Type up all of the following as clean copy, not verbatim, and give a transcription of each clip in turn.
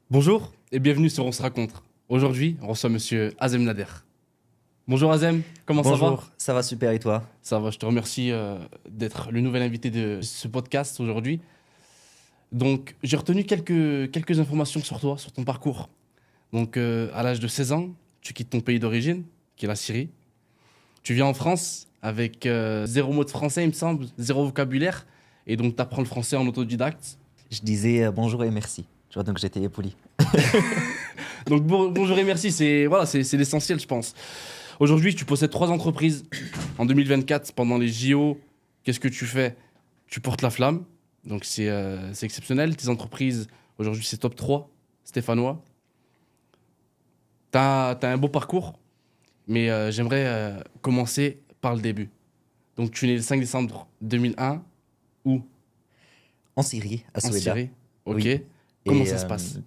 Bonjour et bienvenue sur On se raconte. Aujourd'hui, on reçoit monsieur Azem Nader. Bonjour Azem, comment ça va? Bonjour, ça va super et toi? Ça va, je te remercie d'être le nouvel invité de ce podcast aujourd'hui. Donc, j'ai retenu quelques informations sur toi, sur ton parcours. Donc, à l'âge de 16 ans, tu quittes ton pays d'origine, qui est la Syrie. Tu viens en France avec zéro mot de français, il me semble, zéro vocabulaire. Et donc, tu apprends le français en autodidacte. Je disais bonjour et merci. Tu vois, donc j'étais poli. Donc, bonjour et merci, c'est l'essentiel, je pense. Aujourd'hui, tu possèdes trois entreprises. En 2024, pendant les JO, qu'est-ce que tu fais? Tu portes la flamme. Donc, c'est exceptionnel. Tes entreprises, aujourd'hui, c'est top 3 stéphanois. Tu as un beau parcours, mais j'aimerais commencer par le début. Donc, tu es né le 5 décembre 2001. Où? En Syrie, à En Soueda. Syrie. Ok. Oui. Comment Et ça se passe?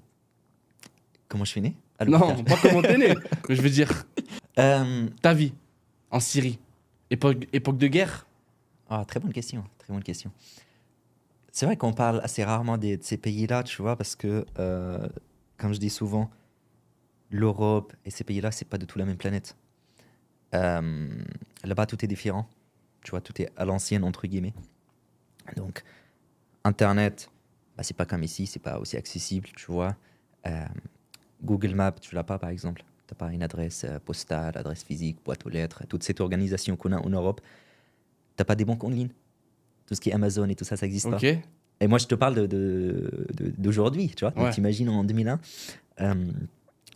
comment je suis né? À Non, l'hôpital. pas comment t'es né. Mais je veux dire, Euh, ta vie en Syrie. Époque de guerre. très bonne question, très bonne question. C'est vrai qu'on parle assez rarement de ces pays-là, tu vois, parce que, comme je dis souvent, l'Europe et ces pays-là, c'est pas du tout la même planète. Euh, Là-bas, tout est différent. Tu vois, tout est à l'ancienne, entre guillemets. Donc, Internet, bah, c'est pas comme ici, c'est pas aussi accessible, tu vois. Euh, Google Maps, tu l'as pas, par exemple. Tu n'as pas une adresse postale, adresse physique, boîte aux lettres, toute cette organisation qu'on a en Europe. Tu n'as pas des banques en ligne. Tout ce qui est Amazon et tout ça, ça n'existe Ok. pas. Et moi, je te parle d'aujourd'hui, tu vois. Donc, Ouais. t'imagines en 2001. Euh,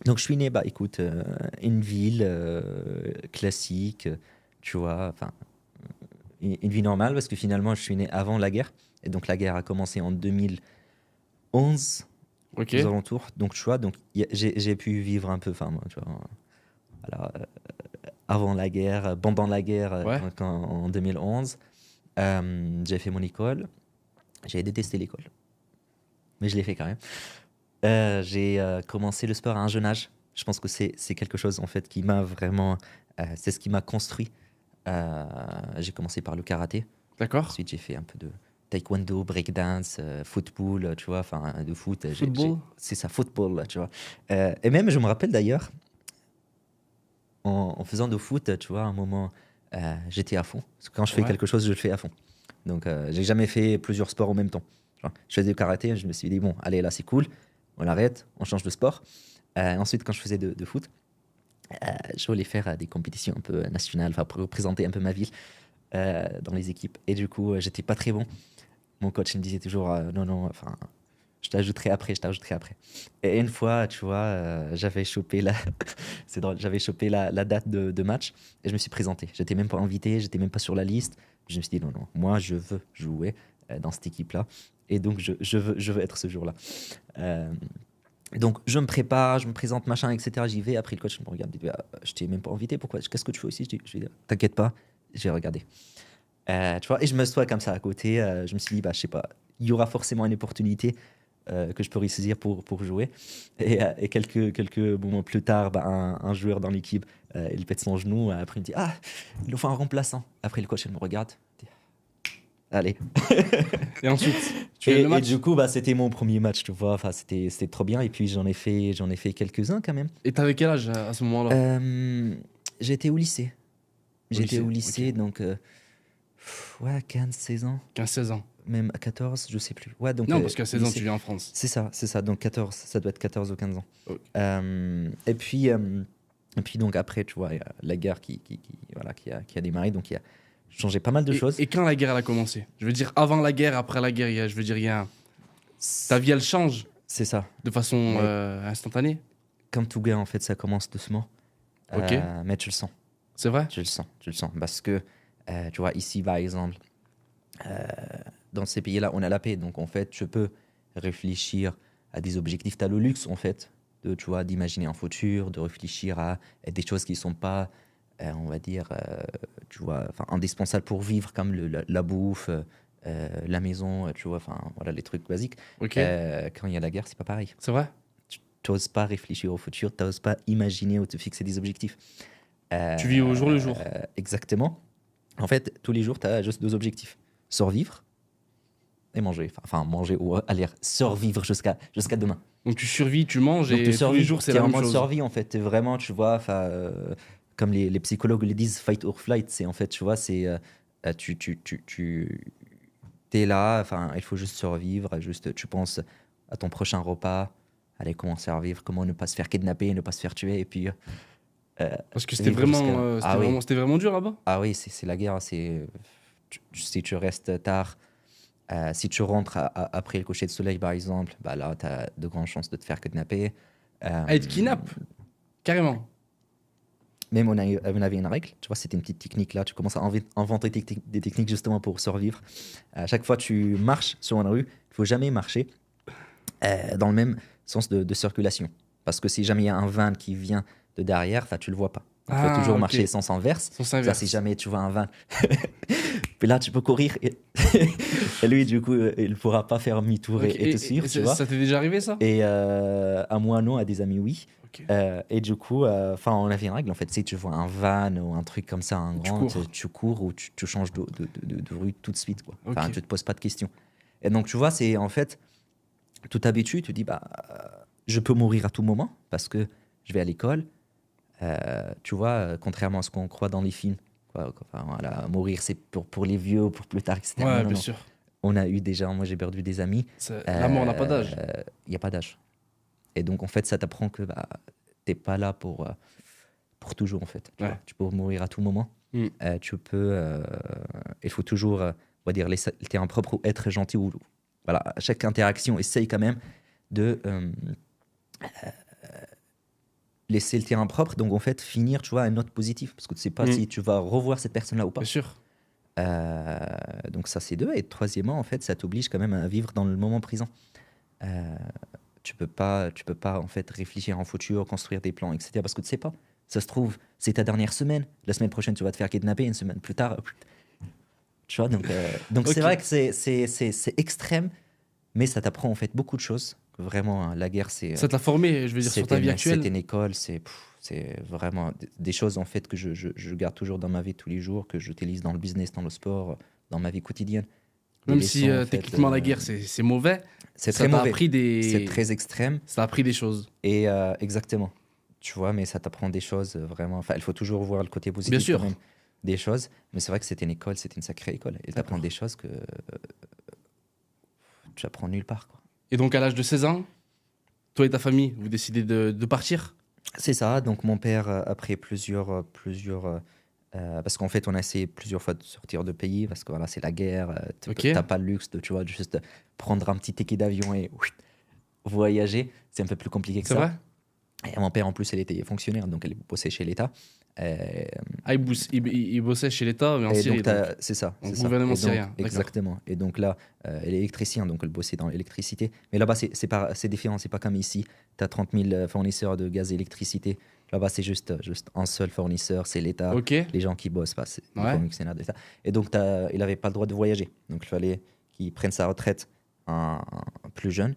donc, je suis né, bah, écoute, une ville classique, tu vois, enfin, une vie normale, parce que finalement, je suis né avant la guerre. Et donc, la guerre a commencé en 2011, Ok. aux alentours. Donc, tu vois, donc, j'ai pu vivre un peu, enfin, moi, tu vois, voilà, avant la guerre, pendant la guerre, Ouais. en 2011. J'ai fait mon école. J'ai détesté l'école, mais je l'ai fait quand même. J'ai commencé le sport à un jeune âge. Je pense que c'est quelque chose, en fait, qui m'a vraiment... c'est ce qui m'a construit. J'ai commencé par le karaté. D'accord. Ensuite, j'ai fait un peu de taekwondo, breakdance, football, tu vois, enfin, de foot. Football. C'est ça, football, tu vois. Et même, je me rappelle d'ailleurs, en faisant de foot, tu vois, à un moment, j'étais à fond. Parce que quand je fais Ouais. quelque chose, je le fais à fond. Donc, j'ai jamais fait plusieurs sports en même temps. Tu vois. Je faisais du karaté, je me suis dit, bon, allez, là, c'est cool, on arrête, on change de sport. Ensuite, quand je faisais de foot, je voulais faire des compétitions un peu nationales, enfin, pour représenter un peu ma ville dans les équipes. Et du coup, j'étais pas très bon. Mon coach il me disait toujours, non, non, enfin, je t'ajouterai après, je t'ajouterai après. Et une fois, tu vois, j'avais chopé c'est drôle, j'avais chopé la date de match et je me suis présenté. J'étais même pas invité, j'étais même pas sur la liste. Je me suis dit, non, non, moi, je veux jouer dans cette équipe-là. Et donc, je veux être ce jour-là. Euh, donc, je me prépare, je me présente, machin, etc. J'y vais. Après, le coach me regarde, il dit, ah, je t'ai même pas invité, pourquoi? Qu'est-ce que tu fais ici? Je lui dis, t'inquiète pas, j'ai regardé. Tu vois, et je me sois comme ça à côté. Je me suis dit, bah, je sais pas, il y aura forcément une opportunité que je pourrais saisir pour jouer. Et quelques moments plus tard, bah, un joueur dans l'équipe, il pète son genou. Après, il me dit, ah, il nous faut un remplaçant. Après, le coach, il me regarde. Il dit, allez. Et ensuite, tu gagnes le Et match. du coup, bah, c'était mon premier match, tu vois. Enfin, c'était trop bien. Et puis, j'en ai fait quelques-uns quand même. Et t'avais quel âge à ce moment-là? J'étais au lycée. Au J'étais lycée. au Ok. lycée, donc, ouais, 15, 16 ans. 15-16 ans. Même à 14, je sais plus. Ouais, donc Non, parce qu'à 16 ans, tu lycée. viens en France. C'est ça. Donc 14, ça doit être 14 ou 15 ans. Ok. Et puis donc après, tu vois, il y a la guerre voilà, qui a démarré, donc il a changé pas mal de choses. Et quand la guerre elle a commencé? Je veux dire, avant la guerre, après la guerre, je veux dire, ta vie, elle change C'est ça. de façon Mais instantanée. comme tout gars, en fait, ça commence doucement. Ok. Mais tu le sens. C'est vrai? Tu le sens. Parce que, tu vois, ici, par exemple, dans ces pays-là, on a la paix. Donc, en fait, tu peux réfléchir à des objectifs. Tu as le luxe, en fait, tu vois, d'imaginer un futur, de réfléchir à des choses qui ne sont pas, on va dire, tu vois, enfin, indispensables pour vivre, comme la bouffe, la maison, tu vois, enfin, voilà, les trucs basiques. Ok. Quand il y a la guerre, c'est pas pareil. C'est vrai? Tu n'oses pas réfléchir au futur, tu n'oses pas imaginer ou te fixer des objectifs. Tu vis au jour le jour. Exactement. En fait, tous les jours, tu as juste deux objectifs. Survivre et manger. Enfin, manger ou aller survivre jusqu'à demain. Donc tu survis, tu manges Donc et tu tous survis, les jours c'est t'es la en même mode chose. survie en fait. T'es vraiment, tu vois, comme les psychologues le disent, fight or flight. C'est en fait, tu vois, c'est t'es là. Enfin, il faut juste survivre. Juste, tu penses à ton prochain repas. Allez, comment survivre, comment ne pas se faire kidnapper, ne pas se faire tuer, et puis Parce que c'était vivre vraiment, jusqu'à. Ah oui, c'était vraiment dur là-bas. ah oui, c'est la guerre. Si tu restes tard, si tu rentres après le coucher de soleil, par exemple, bah là, tu as de grandes chances de te faire kidnapper. Ah, ils te kidnappent, carrément. Même on avait une règle, tu vois, c'était une petite technique là. Tu commences à inventer des techniques justement pour survivre. À chaque fois que tu marches sur une rue, il faut jamais marcher dans le même sens de circulation. Parce que si jamais il y a un van qui vient de derrière, tu le vois pas. Il faut toujours Ok. marcher sens inverse. Sens Ça, inverse. si jamais tu vois un van, puis là, tu peux courir et lui, du coup, il ne pourra pas faire demi-tour Ok, et te suivre, tu vois. ça t'est déjà arrivé ça? Et à moi, non, à des amis, oui. Ok. Et du coup, on avait une règle, en fait, si tu vois un van ou un truc comme ça, un Tu grand, cours. tu cours ou tu changes de rue tout de suite, quoi. Enfin, Ok. tu te poses pas de questions. Et donc, tu vois, c'est en fait, tout habitué, tu dis, bah, je peux mourir à tout moment parce que je vais à l'école. Tu vois, contrairement à ce qu'on croit dans les films, quoi, enfin, voilà, mourir, c'est pour les vieux, pour plus tard, etc. Ouais, Non, non, bien non. sûr. On a eu déjà, moi j'ai perdu des amis. La mort n'a pas d'âge. Il n'y a pas d'âge. Et donc, en fait, ça t'apprend que bah, t'es pas là pour toujours, en fait. Tu Ouais. vois. Tu peux mourir à tout moment. Mm. Tu peux... il faut toujours, on va dire, laisser le terrain propre ou être gentil. Voilà, à chaque interaction, essaye quand même de laisser le terrain propre. Donc, en fait, finir, tu vois, à une note positive. Parce que tu sais pas si tu vas revoir cette personne-là ou pas. Bien sûr. Donc ça c'est deux. Et troisièmement, en fait, ça t'oblige quand même à vivre dans le moment présent. Tu peux pas en fait réfléchir en futur, construire des plans, etc. Parce que tu sais pas. Ça se trouve, c'est ta dernière semaine. La semaine prochaine, tu vas te faire kidnapper. Une semaine plus tard, tu vois. Donc c'est Ok. vrai que c'est extrême, mais ça t'apprend en fait beaucoup de choses. Vraiment, hein, la guerre, Ça t'a formé, je veux dire, sur ta vie actuelle. c'est une école, c'est vraiment des choses en fait que je garde toujours dans ma vie tous les jours, que j'utilise dans le business, dans le sport, dans ma vie quotidienne. Des Même si leçons, en fait, techniquement la guerre c'est mauvais, c'est ça très t'a mauvais, appris c'est très extrême ça a appris des choses. et exactement. Tu vois, mais ça t'apprend des choses vraiment. Enfin, il faut toujours voir le côté positif Bien sûr. quand même des choses. Mais c'est vrai que c'était une école, c'était une sacrée école. Et t'apprends des choses que tu apprends nulle part, quoi. Et donc à l'âge de 16 ans, toi et ta famille, vous décidez de partir? C'est ça. Donc mon père, après parce qu'en fait, on a essayé plusieurs fois de sortir de pays parce que voilà, c'est la guerre. Ok. T'as pas le luxe de, tu vois, de juste prendre un petit ticket d'avion et voyager. C'est un peu plus compliqué que C'est ça. vrai? Et mon père, en plus, elle était fonctionnaire, donc elle bossait chez l'État. Ah, il bossait chez l'État, mais en Et Syrie. donc, Donc. c'est ça. En c'est ça. gouvernement Et donc, syrien, d'accord. exactement. Et donc là, elle est électricienne, donc elle bossait dans l'électricité. Mais là-bas, c'est différent, c'est pas comme ici. Tu as 30 000 fournisseurs de gaz et d'électricité. Là-bas, c'est juste un seul fournisseur, c'est l'État. Ok. Les gens qui bossent, c'est des Ouais. fonctionnaires d'État. Et donc, il n'avait pas le droit de voyager. Donc, il fallait qu'il prenne sa retraite plus jeune.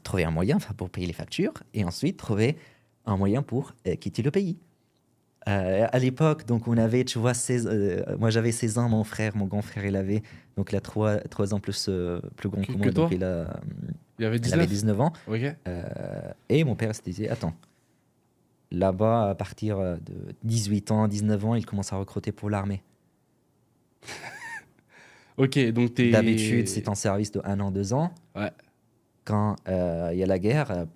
Trouver un moyen pour payer les factures et ensuite trouver un moyen pour quitter le pays. À l'époque, donc on avait, tu vois, moi j'avais 16 ans, mon grand frère, il avait, donc il a 3 ans plus grand que moi, que toi donc Il avait il avait 19. 19 ans. Ok. Et mon père se disait, attends, là-bas, à partir de 18 ans, 19 ans, il commence à recruter pour l'armée. Ok, donc t'es. D'habitude, c'est en service de 1 an, 2 ans. Ouais. Quand il y a la guerre,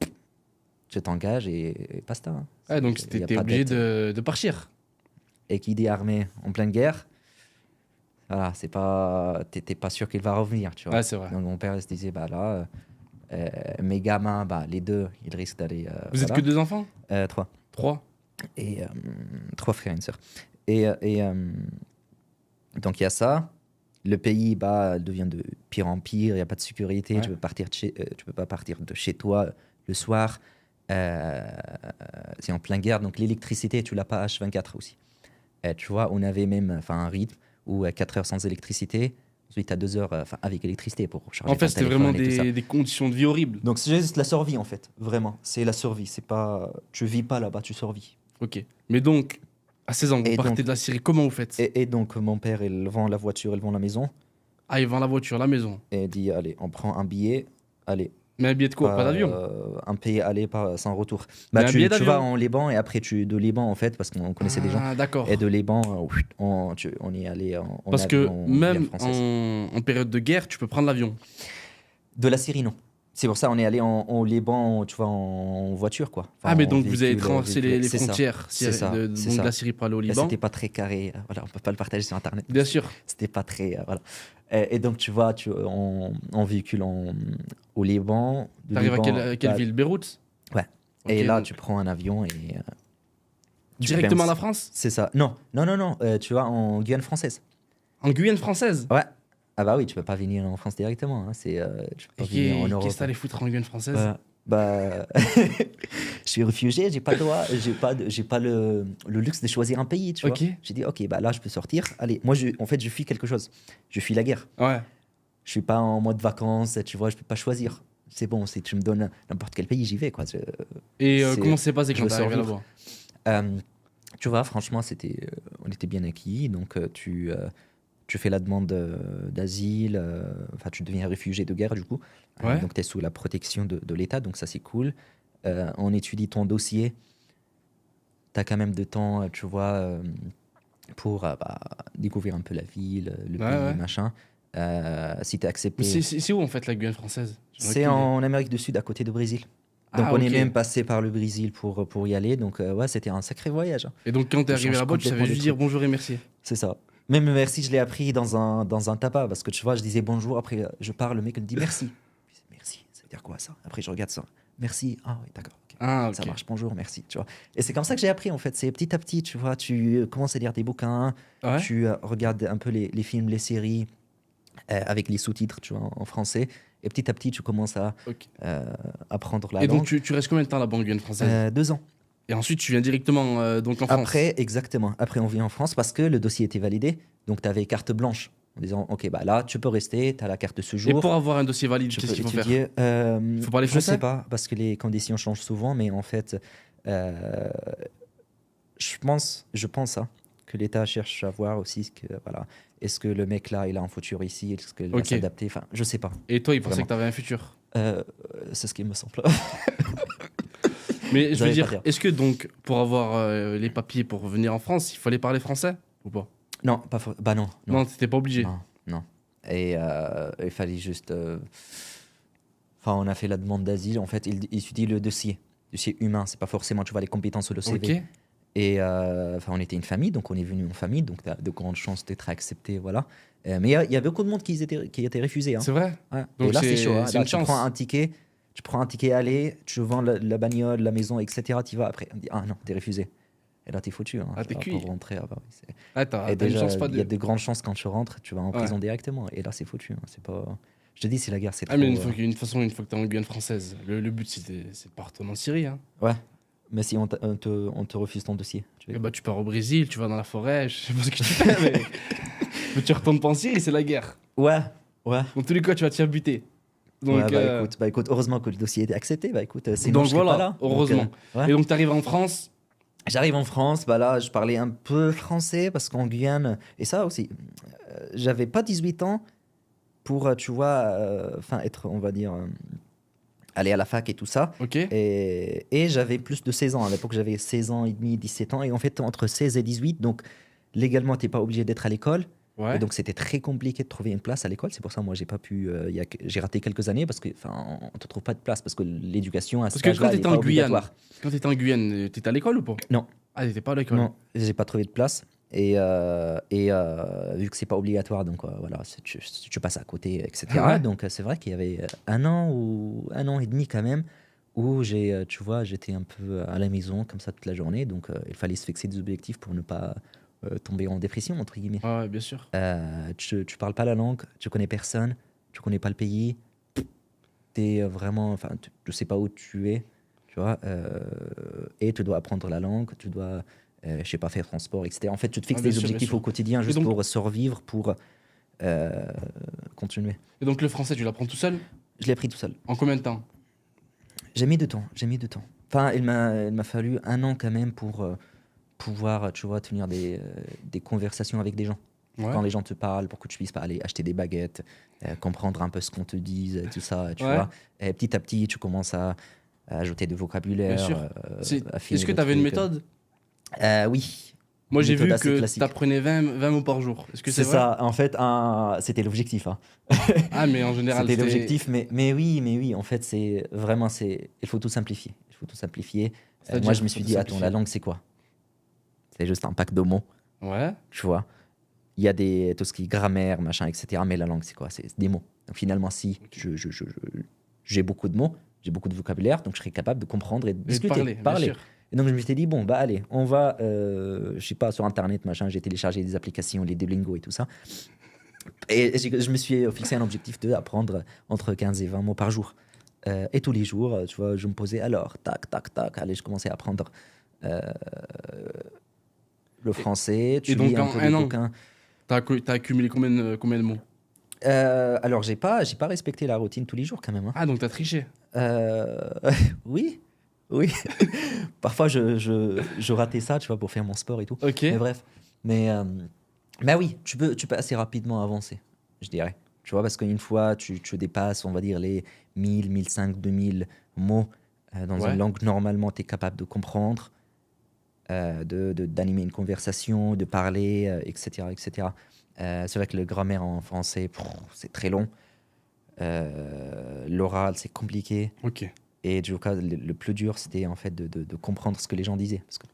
tu t'engages et basta. Hein. Ouais, donc Il y a t'étais pas obligé d'aide. de partir. Et qui dit armée en pleine guerre, voilà, t'es pas sûr qu'il va revenir, tu vois. Ouais, c'est vrai. Donc mon père il se disait, bah là, mes gamins, bah les deux, ils risquent d'aller. Vous êtes que 2 enfants? 3. 3? Et 3 frères et une sœur. Et donc il y a ça. Le pays devient de pire en pire, il n'y a pas de sécurité, Ouais. tu peux pas partir de chez toi le soir. C'est en plein guerre, donc l'électricité, tu l'as pas H24 aussi. Tu vois, on avait même un rythme où 4 heures sans électricité, ensuite tu as 2 heures avec électricité pour charger En fait, ton c'était téléphone vraiment et tout ça. des conditions de vie horribles. Donc c'est juste la survie en fait, vraiment. C'est la survie, c'est pas... Tu vis pas là-bas, tu survis. Ok. Mais donc, à 16 ans, vous Et partez donc- de la Syrie, comment vous faites? Et donc mon père, il vend la voiture, il vend la maison. Ah, il vend la voiture, la maison. et dit, allez, on prend un billet, allez. Mais un billet de quoi? Pas d'avion. Un pays aller sans retour. Mais Bah, un billet tu vas d'avion. en Liban et après de Liban en fait parce qu'on connaissait des gens. Ah, d'accord. Et de Liban, on y allait en Parce que avion bien même française. en période de guerre, tu peux prendre l'avion. De la Syrie, non. C'est pour ça on est allé au Liban, tu vois, en voiture quoi. Enfin, Ah, mais en donc vous avez véhicule, traversé véhicule. les C'est ça. frontières C'est ça, c'est donc de ça. la Syrie pour aller au Là, Liban. c'était pas très carré. Voilà, on peut pas le partager sur internet. Bien sûr. C'était pas très. Voilà. Et donc tu vois, en véhicule au Liban. De T'arrives à Liban, quelle bah, ville? Beyrouth? Ouais. Ok, Et là, donc tu prends un avion et. directement à la penses- France? C'est ça. Non, non, non, non. Tu vois, en Guyane française. En Guyane française? Ouais. Ah bah oui, tu peux pas venir en France directement. Hein. Tu peux pas venir en Europe. Qu'est-ce que t'allais foutre en Guyane française? Bah, je suis réfugié, j'ai pas le droit, j'ai pas le luxe de choisir un pays, tu vois. Ok. J'ai dit, ok, bah là, je peux sortir. Allez, en fait, je fuis quelque chose. Je fuis la guerre. Ouais. Je suis pas en mode vacances, tu vois, je peux pas choisir. C'est bon, si tu me donnes n'importe quel pays, j'y vais, quoi. Et C'est- comment c'est passé je quand veux t'es arrivé survivre. là-bas? Tu vois, franchement, on était bien acquis. Donc, tu fais la demande d'asile. Enfin, tu deviens réfugié de guerre, du coup. Ouais. Donc, tu es sous la protection de l'État. Donc, ça, c'est cool. On étudie ton dossier. Tu as quand même de temps, tu vois, pour découvrir un peu la ville, le Ouais, pays, ouais. machin. Si tu es Mais accepté. c'est où en fait la Guyane française? J'en ai C'est aucune idée. en Amérique du Sud, à côté du Brésil. Donc, Ah, on est ok. même passé par le Brésil pour y aller. Donc, ouais, c'était un sacré voyage. Hein. Et donc quand t'es Ça arrivé change là-bas, tu savais complètement juste des dire trucs. bonjour et merci. C'est ça. Même merci, je l'ai appris dans un tabac parce que tu vois, je disais bonjour, après je parle, le mec il me dit merci. Je dis, merci, ça veut dire quoi ça? Après je regarde ça. Merci, ah oui, d'accord. Ok. Ah, ok. Ça marche, bonjour, merci, tu vois. Et c'est comme ça que j'ai appris en fait, c'est petit à petit, tu vois, tu commences à lire des bouquins, Ouais. tu regardes un peu les films, les séries avec les sous-titres, tu vois, en français. Et petit à petit, tu commences à Ok. apprendre la Et donc langue. tu restes combien de temps là-bas en Guyane française? 2 ans. Et ensuite tu viens directement donc en France. Après, exactement. Après, on vient en France parce que le dossier était validé. Donc, tu avais carte blanche en disant, OK, bah là, tu peux rester, tu as la carte de Et séjour. pour avoir un dossier valide, Tu qu'est-ce peux qu'il faut faire? étudier. Faut parler je français? sais pas, parce que les conditions changent souvent, mais en fait, euh, je pense hein, que l'État cherche à voir aussi que, voilà, est-ce que le mec là, il a un futur ici, est-ce qu'il va Ok. s'adapter, enfin, je sais pas. Et toi, il pensait Vraiment. que t'avais un futur. C'est ce qui me semble. Mais je veux J'avais pas dire, dire. est-ce que donc pour avoir les papiers pour venir en France, il fallait parler français ou pas? Non, pas bah non, non, Non, t'étais pas obligé. non, non. Et il fallait juste. Enfin, on a fait la demande d'asile. En fait, il étudie le dossier humain. C'est pas forcément, tu vois, les compétences sur le CV. Ok. Et enfin, on était une famille, donc on est venu en famille, donc tu as de grandes chances d'être accepté, voilà. Mais il y a beaucoup de monde qui étaient refusés. Hein. C'est vrai. Ouais. Donc Et là, c'est c'est- chaud. Hein. c'est Là, une chance. tu prends un ticket aller, tu vends la bagnole, la maison, etc. Tu vas après, on dit ah non, t'es refusé. Et là, t'es foutu. Hein. Ah, Tu t'es vas cuit. pas rentrer. Ah, bah oui, Ah, et t'as une déjà, chance pas il y a de. de grandes chances quand tu rentres, tu vas en Ouais. prison directement. Et là, c'est foutu. Hein. C'est pas. Je te dis, c'est la guerre, c'est Ah, mais trop, une fois une fois que t'es en Guyane française, le but c'est de pas retourner en Syrie. Hein. Ouais. Mais si on te refuse ton dossier, tu Et fais bah, tu pars au Brésil, tu vas dans la forêt, je sais pas ce que tu fais, mais. Mais tu retournes pas en Syrie, c'est la guerre. quoi? Ouais. Dans tous les cas, tu vas te faire buter. Donc, Ouais, bah, écoute, heureusement que le dossier était accepté. Bah écoute, sinon donc je serais voilà, pas là. heureusement. Ouais. Et donc, t'arrives en France. J'arrive en France, bah là, je parlais un peu français parce qu'en Guyane, et ça aussi, j'avais pas 18 ans pour, tu vois, enfin être, on va dire, aller à la fac et tout ça. Ok. Et j'avais plus de 16 ans. À l'époque, j'avais 16 ans et demi, 17 ans. Et en fait, entre 16 et 18, donc légalement, tu n'es pas obligé d'être à l'école. Ouais. Et donc, c'était très compliqué de trouver une place à l'école. C'est pour ça, moi, j'ai pas pu. J'ai raté quelques années parce que, enfin, on te trouve pas de place parce que l'éducation à ce Parce que quand âge-là, elle est t'étais pas en Guyane, obligatoire. t'étais à l'école ou pas? Non. Ah, t'étais pas à l'école. Non, j'ai pas trouvé de place. Et vu que c'est pas obligatoire, donc voilà, tu passes à côté, etc. Ah ouais. Donc c'est vrai qu'il y avait un an ou un an et demi quand même où tu vois, j'étais un peu à la maison comme ça toute la journée. Donc il fallait se fixer des objectifs pour ne pas tomber en dépression entre guillemets. Ouais, bien sûr. Tu parles pas la langue, tu connais personne, tu connais pas le pays, t'es vraiment, enfin, tu sais pas où tu es, tu vois, et tu dois apprendre la langue, tu dois, je sais pas, faire transport, etc. En fait, tu te fixes Ah, bien des sûr, bien objectifs sûr. au quotidien juste donc- pour survivre, pour continuer. Et donc, le français, tu l'apprends tout seul? Je l'ai appris tout seul. En combien de temps? J'ai mis du temps, j'ai mis du temps. Enfin, il m'a fallu un an quand même pour pouvoir, tu vois, tenir des conversations avec des gens. Ouais. Quand les gens te parlent, pour que tu puisses pas aller acheter des baguettes, comprendre un peu ce qu'on te dit, tout ça, tu Ouais. vois. Et petit à petit, tu commences à ajouter du vocabulaire, Bien sûr. affiner Est-ce que le tu avais une truc. méthode? Oui, Moi, j'ai méthode vu assez que tu classique. apprenais 20 mots par jour. Est-ce que c'est C'est vrai? ça, en fait, c'était l'objectif. Hein. Ah, mais en général, C'était c'était. l'objectif, mais oui, en fait, c'est vraiment, il faut tout simplifier. Il faut tout simplifier. Moi, C'est-à-dire, je me faut suis tout dit, attends, la simplifier. langue, c'est quoi? C'est juste un pack de mots, Ouais. tu vois. Il y a tout ce qui est grammaire, machin, etc. Mais la langue, c'est quoi? C'est des mots. Donc finalement, si Ok. j'ai beaucoup de mots, j'ai beaucoup de vocabulaire, donc je serai capable de comprendre et de Et de discuter, parler, bien sûr. Et donc je me suis dit, bon, bah allez, on va, je sais pas, sur Internet, machin, j'ai téléchargé des applications, les Duolingo et tout ça. Et je me suis fixé un objectif de apprendre entre 15 et 20 mots par jour. Et tous les jours, tu vois, je me posais alors, tac, tac, tac, allez, je commençais à apprendre euh, le français, Et tu donc, lis un en peu un des an, bouquins. t'as accumulé combien de mots? Alors, j'ai pas respecté la routine tous les jours quand même. Hein. Ah, donc t'as triché. Euh, oui, oui. Parfois, je ratais ça, tu vois, pour faire mon sport et tout. Ok. Mais bref. Mais oui, tu peux assez rapidement avancer, je dirais. Tu vois, parce qu'une fois, tu dépasses, on va dire, les 1000, 1500, 2000 mots dans Ouais. une langue, normalement, tu es capable de comprendre, d'animer une conversation, de parler, etc., etc. C'est vrai que le grammaire en français, c'est très long. L'oral, c'est compliqué. Ok. Et du coup, le plus dur, c'était en fait de comprendre ce que les gens disaient. Parce que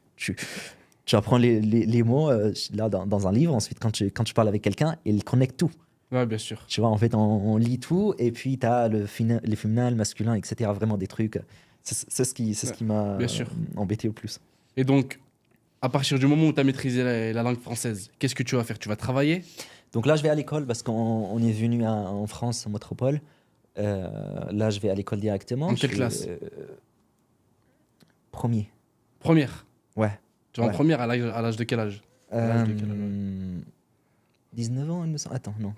tu apprends les mots là, dans un livre, ensuite, quand tu parles avec quelqu'un, il connecte tout. Ouais, bien sûr. Tu vois, en fait, on lit tout, et puis tu as les féminin, le masculin, etc. Vraiment des trucs. C'est ce qui m'a Bien sûr. embêté au plus. Et donc, à partir du moment où tu as maîtrisé la langue française, qu'est-ce que tu vas faire? Tu vas travailler? Donc là, je vais à l'école parce qu'on est venu en France, en métropole. Là, je vais à l'école directement. En Je quelle fais, classe? Premier. Première. Ouais. Tu vas en Ouais. première à l'âge de quel âge? À l'âge de quel âge? 19 ans, il me semble. Attends, non.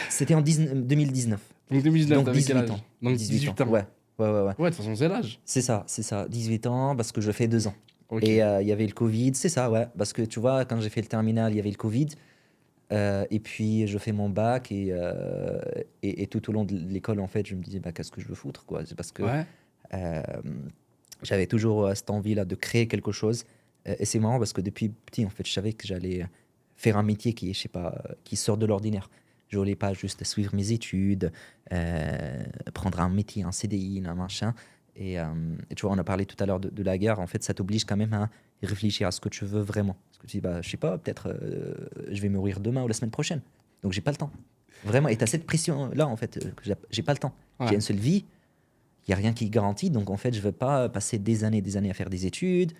C'était en 2019. Donc 2019, Donc t'avais quel 18 âge? ans. Donc 18 18 ans. Ouais, ouais, ouais. Ouais. Ouais, de toute façon, c'est l'âge. C'est ça. 18 ans parce que je fais 2 ans. Ok. Et il y avait le Covid, c'est ça, ouais. Parce que tu vois, quand j'ai fait le terminal, il y avait le Covid. Et puis, je fais mon bac et tout au long de l'école, en fait, je me disais, bah, qu'est-ce que je veux foutre, quoi. C'est parce que Ouais. euh, j'avais toujours cette envie-là de créer quelque chose. Et c'est marrant parce que depuis petit, en fait, je savais que j'allais faire un métier qui, je sais pas, qui sort de l'ordinaire. Je voulais pas juste suivre mes études, prendre un métier, un CDI, un machin. Et tu vois, on a parlé tout à l'heure de la guerre. En fait, ça t'oblige quand même à réfléchir à ce que tu veux vraiment. Parce que tu dis, bah, je sais pas, peut-être je vais mourir demain ou la semaine prochaine. Donc, j'ai pas le temps. Vraiment. Et tu as cette pression-là, en fait, que j'ai pas le temps. Ouais. J'ai une seule vie. Il n'y a rien qui est garanti. Donc, en fait, je veux pas passer des années à faire des études,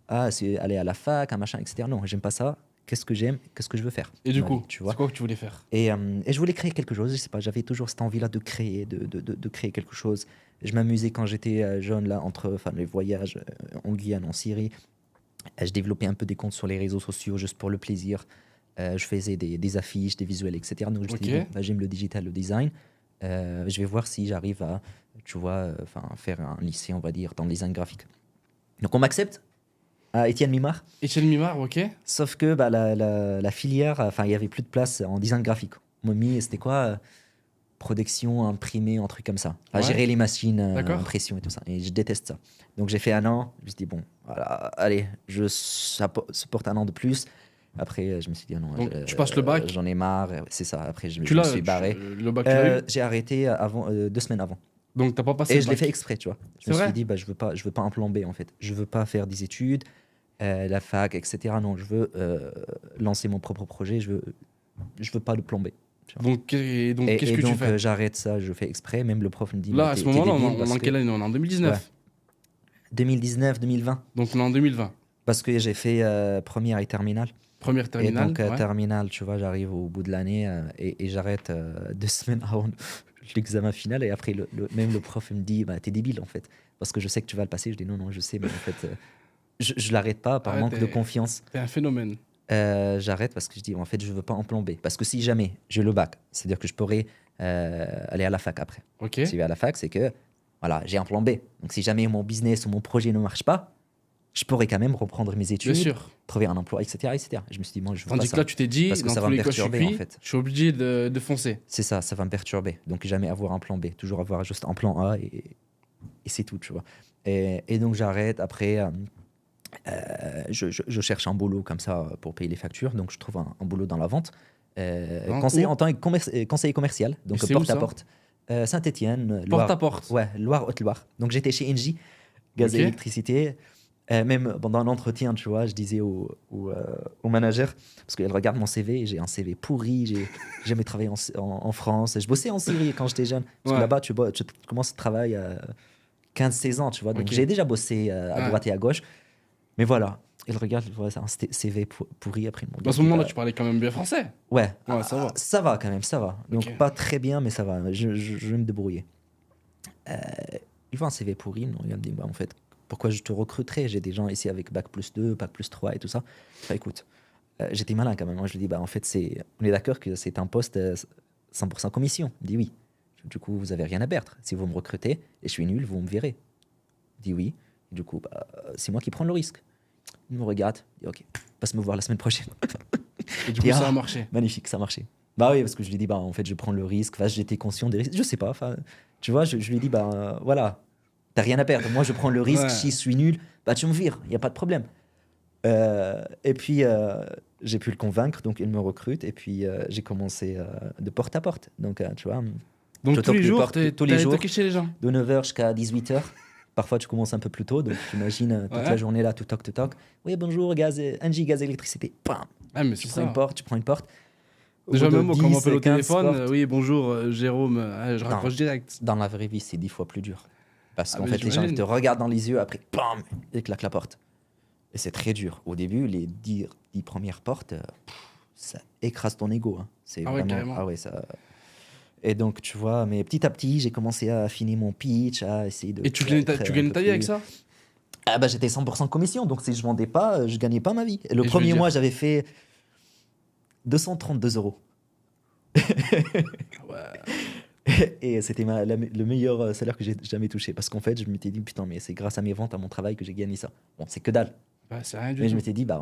aller à la fac, un machin, etc. Non, j'aime pas ça. Qu'est-ce que j'aime? Qu'est-ce que je veux faire? Et du dans ma coup, vie, tu vois. c'est quoi que tu voulais faire? Et je voulais créer quelque chose, je sais pas, j'avais toujours cette envie-là de créer, de créer quelque chose. Je m'amusais quand j'étais jeune, là, entre les voyages en Guyane, en Syrie. Je développais un peu des comptes sur les réseaux sociaux juste pour le plaisir. Je faisais des affiches, des visuels, etc. Donc je me suis dit, Ok. bon, bah, j'aime le digital, le design. Je vais voir si j'arrive à, tu vois, faire un lycée, on va dire, dans le design graphique. Donc on m'accepte à Étienne Mimard. Étienne Mimard, ok. Sauf que bah, la filière, il n'y avait plus de place en design graphique. On m'a mis, c'était quoi production, imprimé, un truc comme ça. Ouais. Gérer les machines, D'accord. impression et tout ça. Et je déteste ça. Donc j'ai fait un an. Je me suis dit, bon, voilà, allez, je supporte un an de plus. Après, je me suis dit, non, Donc, tu passes le bac. j'en ai marre. C'est ça. Après, je Tu me l'as, suis barré. le bac, tu l'as eu. J'ai arrêté 2 semaines avant. Donc, t'as pas passé Et le je l'ai bac. fait exprès, tu vois. Je C'est me vrai suis dit, bah, je veux pas un plan B, en fait. Je veux pas faire des études, la fac, etc. Non, je veux lancer mon propre projet. Je veux pas de plan B. Donc, qu'est-ce que tu donc, fais? j'arrête ça, je fais exprès. Même le prof me dit, Là, mais à ce t'es moment-là, débile on est parce en que- quelle année? On est en 2019. 2019, 2020. Donc, on est en 2020. Parce que j'ai fait première et terminale. Première terminale. Et donc, ouais. terminale, tu vois, j'arrive au bout de l'année et j'arrête 2 semaines avant l'examen final. Et après, même le prof il me dit, bah, t'es débile en fait. Parce que je sais que tu vas le passer. Je dis, non, je sais, mais en fait, je l'arrête pas par Ouais, manque de confiance. T'es un phénomène. J'arrête parce que je dis, en fait, je veux pas en plan B. Parce que si jamais j'ai le bac, c'est-à-dire que je pourrais aller à la fac après. Ok. Si je vais à la fac, c'est que voilà, j'ai un plan B. Donc si jamais mon business ou mon projet ne marche pas, je pourrais quand même reprendre mes Bien études, sûr. trouver un emploi, etc., etc. Je me suis dit, moi, je veux pas Tandis que ça. là, tu t'es dit, Parce que dans ça tous va me les cas, je suis perturber, en cuit, fait. je suis obligé de foncer. C'est ça va me perturber. Donc, jamais avoir un plan B. Toujours avoir juste un plan A et c'est tout, tu vois. Et donc, j'arrête. Après, je cherche un boulot comme ça pour payer les factures. Donc, je trouve un boulot dans la vente. Conseiller Où en tant que conseiller commercial, donc Et c'est où, porte à ça porte. Saint-Étienne, Porte à porte. Ouais, Loire-Haute-Loire. Donc j'étais chez Engie, gaz Ok. et électricité. Même pendant un entretien, tu vois, je disais au manager, parce qu'elle regarde mon CV, j'ai un CV pourri, j'ai jamais travaillé en France. Je bossais en Syrie quand j'étais jeune. Parce Ouais. que là-bas, tu commences à travailler à 15-16 ans, tu vois. Donc Ok. j'ai déjà bossé à Ouais. droite et à gauche. Mais voilà, elle regarde, voilà, c'est un CV pourri après. Dans ce moment-là, tu parlais quand même bien français. Ouais, Ouais, ça va. ça va quand même, ça va. Donc Ok. pas très bien, mais ça va. Je vais me débrouiller. Il voit un CV pourri, non, il me dit, bah, en fait, pourquoi je te recruterais? J'ai des gens ici avec bac plus 2, bac plus 3 et tout ça. Bah, écoute, j'étais malin quand même. Moi, je lui dis, bah, en fait, on est d'accord que c'est un poste 100% commission. Il dit oui. Du coup, vous avez rien à perdre. Si vous me recrutez et je suis nul, vous me verrez. Il dit oui. Du coup, bah, c'est moi qui prends le risque. Il me regarde, il dit ok, passe me voir la semaine prochaine. Et du coup, Et ça a ah, marché. magnifique, ça marchait. Bah oui, parce que je lui ai dit, bah en fait, je prends le risque. Enfin, j'étais conscient des risques. Je sais pas. Enfin, tu vois, je lui ai dit, bah voilà, t'as rien à perdre. Moi, je prends le risque. Ouais. Si je suis nul, bah tu me vires. Il y a pas de problème. Et puis, j'ai pu le convaincre. Donc, il me recrute. Et puis, j'ai commencé de porte à porte. Donc, tu vois, Donc je tous toque les les jours, portes, tous les t'allais jours. toquer chez les gens. de 9h jusqu'à 18h. Parfois, tu commences un peu plus tôt. Donc, tu imagines toute Ouais. la journée là, tu toques, tu toques. Oui, bonjour, Engie, gaz, électricité. Bam, Ah, mais tu c'est prends une ça. porte, tu prends une porte. Au Déjà, bout de même moi, quand on 10, m'appelle au 15 téléphone, portes, oui, bonjour, Jérôme, je raccroche direct. dans la vraie vie, c'est 10 fois plus dur. Parce Ah, qu'en mais fait, les gens ils j'imagine. te regardent dans les yeux, après, bam, ils claquent la porte. Et c'est très dur. Au début, les 10 premières portes, ça écrase ton ego. Hein. C'est Ah ouais, vraiment. carrément. Ah ouais, ça. Et donc, tu vois, mais petit à petit, j'ai commencé à affiner mon pitch, à essayer de. Et tu gagnais être tu un gagnais peu ta vie avec plus- ça? Ah bah, j'étais 100% commission, donc si je vendais pas, je gagnais pas ma vie. Et le Et je premier veux dire- mois, j'avais fait 232 euros. Ah ouais. Et c'était le meilleur salaire que j'ai jamais touché. Parce qu'en fait, je m'étais dit, putain, mais c'est grâce à mes ventes, à mon travail que j'ai gagné ça. Bon, c'est que dalle. Bah, c'est rien du Mais je tout. m'étais dit, bah,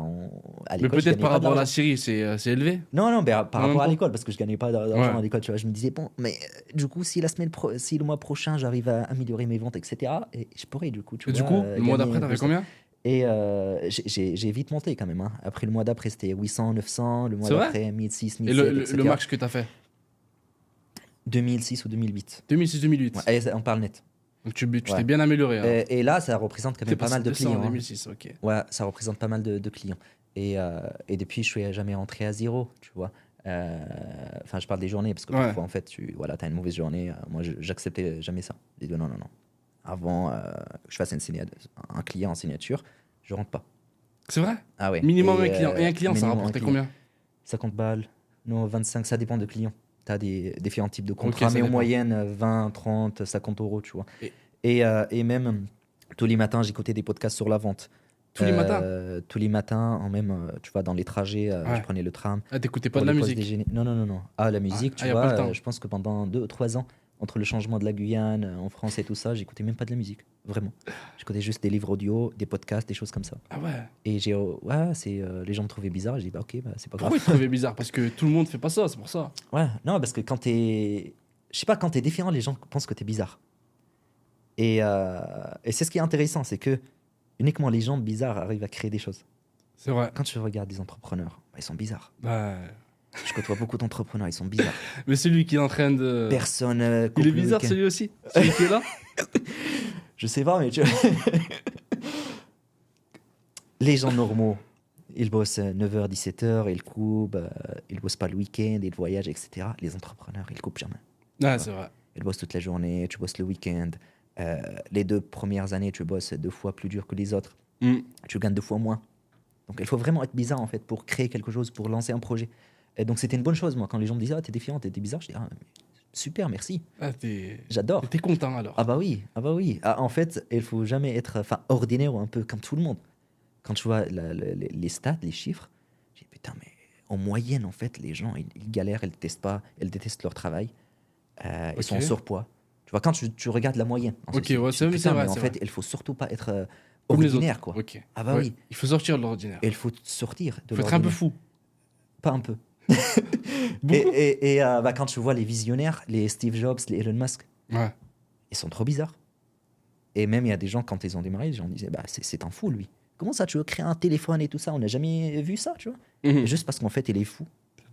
à Mais l'école, je peut-être gagnais par pas de rapport à la l'argent. Syrie, c'est élevé. Non, non, mais par Non, même rapport à pas. l'école, parce que je gagnais pas d'argent Ouais. à l'école, tu vois. Je me disais, bon, mais du coup, si si le mois prochain, j'arrive à améliorer mes ventes, etc., et je pourrais, du coup, tu Et du vois, coup, le mois gagner d'après, t'avais plus. combien? Et j'ai vite monté quand même. Hein. Après, le mois d'après, c'était 800, 900. Le mois C'est vrai d'après, 1006, Et 1007, le etc. max que t'as fait? 2006 ou 2008. 2006-2008. Ouais, allez, on parle net. Donc tu Ouais. t'es bien amélioré. Alors. Et là, ça représente quand T'es même pas passé mal de 200 en clients. Hein. 2006, ok. Ouais, ça représente pas mal de clients. Et depuis, je suis jamais rentré à zéro, tu vois. Enfin, je parle des journées, parce que Ouais. parfois, en fait, voilà, t'as une mauvaise journée. Moi, j'acceptais jamais ça. J'ai dit non, non, non. Avant que je fasse un client en signature, je rentre pas. C'est vrai? Ah ouais. Minimum un client. Et un client, ça minimum un rapportait client. combien? 50 balles, non, 25, ça dépend de clients. Tu as des différents types de contrats, ça mais en dépend. moyenne, 20, 30, 50 euros, tu vois. Et- Et même, tous les matins, j'écoutais des podcasts sur la vente. Tous les matins? Tous les matins, tu vois, dans les trajets, Ouais. je prenais le tram. Ah, t'écoutais pas pour de la les pauses musique? déjeuner. Non, non, non, non. Ah, la musique, tu y a pas le vois, temps. je pense que pendant 2 ou 3 ans, entre le changement de la Guyane en France et tout ça, j'écoutais même pas de la musique, vraiment. J'écoutais juste des livres audio, des podcasts, des choses comme ça. Ah ouais. Et les gens me trouvaient bizarre. J'ai dit, bah ok, bah, c'est pas grave. Pourquoi ils te trouvaient bizarre? Parce que tout le monde fait pas ça, c'est pour ça. Ouais, non, parce que quand t'es. Je sais pas, quand t'es différent, les gens pensent que t'es bizarre. Et c'est ce qui est intéressant, c'est que uniquement les gens bizarres arrivent à créer des choses. C'est vrai. Quand tu regardes des entrepreneurs, bah, ils sont bizarres. Bah, Je côtoie beaucoup d'entrepreneurs, ils sont bizarres. mais celui qui est en train de. Personne. Il coupe est le bizarre week-end. celui aussi. Celui qui est là. Je sais pas, mais tu vois. Les gens normaux, ils bossent 9h, 17h, ils coupent, ils bossent pas le week-end, ils voyagent, etc. Les entrepreneurs, ils coupent jamais. Ah, c'est vrai. Ils bossent toute la journée, tu bosses le week-end. Les 2 premières années, tu bosses 2 fois plus dur que les autres. Hmm. Tu gagnes 2 fois moins. Donc il faut vraiment être bizarre en fait pour créer quelque chose, pour lancer un projet. Et donc c'était une bonne chose, moi, quand les gens me disaient, ah, t'es différent, t'es bizarre, je dis, ah, mais super, merci, Ah, t'es j'adore. t'es content alors. Ah bah oui, ah bah oui. Ah, en fait, il faut jamais être ordinaire ou un peu comme tout le monde. Quand tu vois les stats, les chiffres, je dis putain, mais en moyenne, en fait, les gens, ils galèrent, ils détestent pas, ils détestent leur travail, ils sont en Ok. surpoids. Tu vois, quand tu regardes la moyenne. Ok, je ouais, dis, c'est putain, vrai, mais en c'est fait, vrai. il faut surtout pas être Comme les ordinaire, autres. quoi. Ok. Ah bah Ouais. oui. Il faut sortir de l'ordinaire. Et il faut sortir de Il faut être un peu l'ordinaire. fou. Pas un peu. Beaucoup. Bah, quand tu vois les visionnaires, les Steve Jobs, les Elon Musk, Ouais. ils sont trop bizarres. Et même, il y a des gens, quand ils ont démarré, les gens disaient, bah, c'est un fou, lui. Comment ça, tu veux créer un téléphone et tout ça? On n'a jamais vu ça, tu vois. Mhm. Juste parce qu'en fait, il est fou.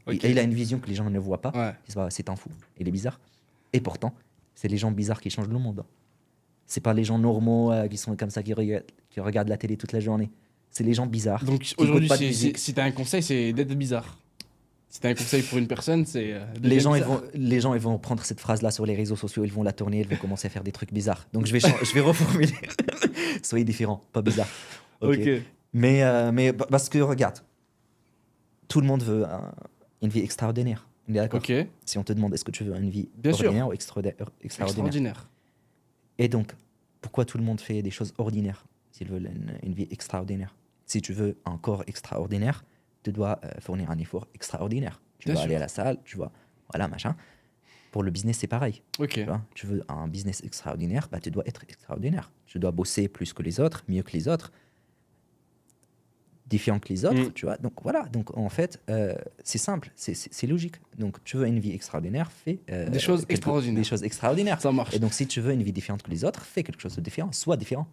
Ok. Et il a une vision que les gens ne voient pas. Ouais. Ils disent, bah, c'est un fou. Il est bizarre. Et pourtant, c'est les gens bizarres qui changent le monde. C'est pas les gens normaux qui sont comme ça, qui regardent la télé toute la journée. C'est les gens bizarres. Donc qui aujourd'hui, écoutent pas de musique. si t'as un conseil, c'est d'être bizarre. Si t'as un conseil pour une personne, c'est Les gens, bizarre. les gens, ils vont prendre cette phrase-là sur les réseaux sociaux, ils vont la tourner, ils vont commencer à faire des trucs bizarres. Donc je vais reformuler. Soyez différents, pas bizarre. Ok. Mais parce que regarde, tout le monde veut une vie extraordinaire. On est d'accord? Ok. Si on te demande est-ce que tu veux une vie Bien sûr. ordinaire ou extraordinaire? Extraordinaire. Et donc, pourquoi tout le monde fait des choses ordinaires s'ils veulent une vie extraordinaire? Si tu veux un corps extraordinaire, tu dois fournir un effort extraordinaire. Tu Bien dois sûr. aller à la salle, tu vois, voilà, machin. Pour le business, c'est pareil. Ok. Tu vois, tu veux un business extraordinaire, bah, tu dois être extraordinaire. Tu dois bosser plus que les autres, mieux que les autres, différent que les autres, Mm. tu vois. Donc voilà, donc en fait, c'est simple, c'est logique. Donc tu veux une vie extraordinaire, fais Des choses extraordinaires. Des choses extraordinaires. Ça marche. Et donc si tu veux une vie différente que les autres, fais quelque chose de différent, sois différent.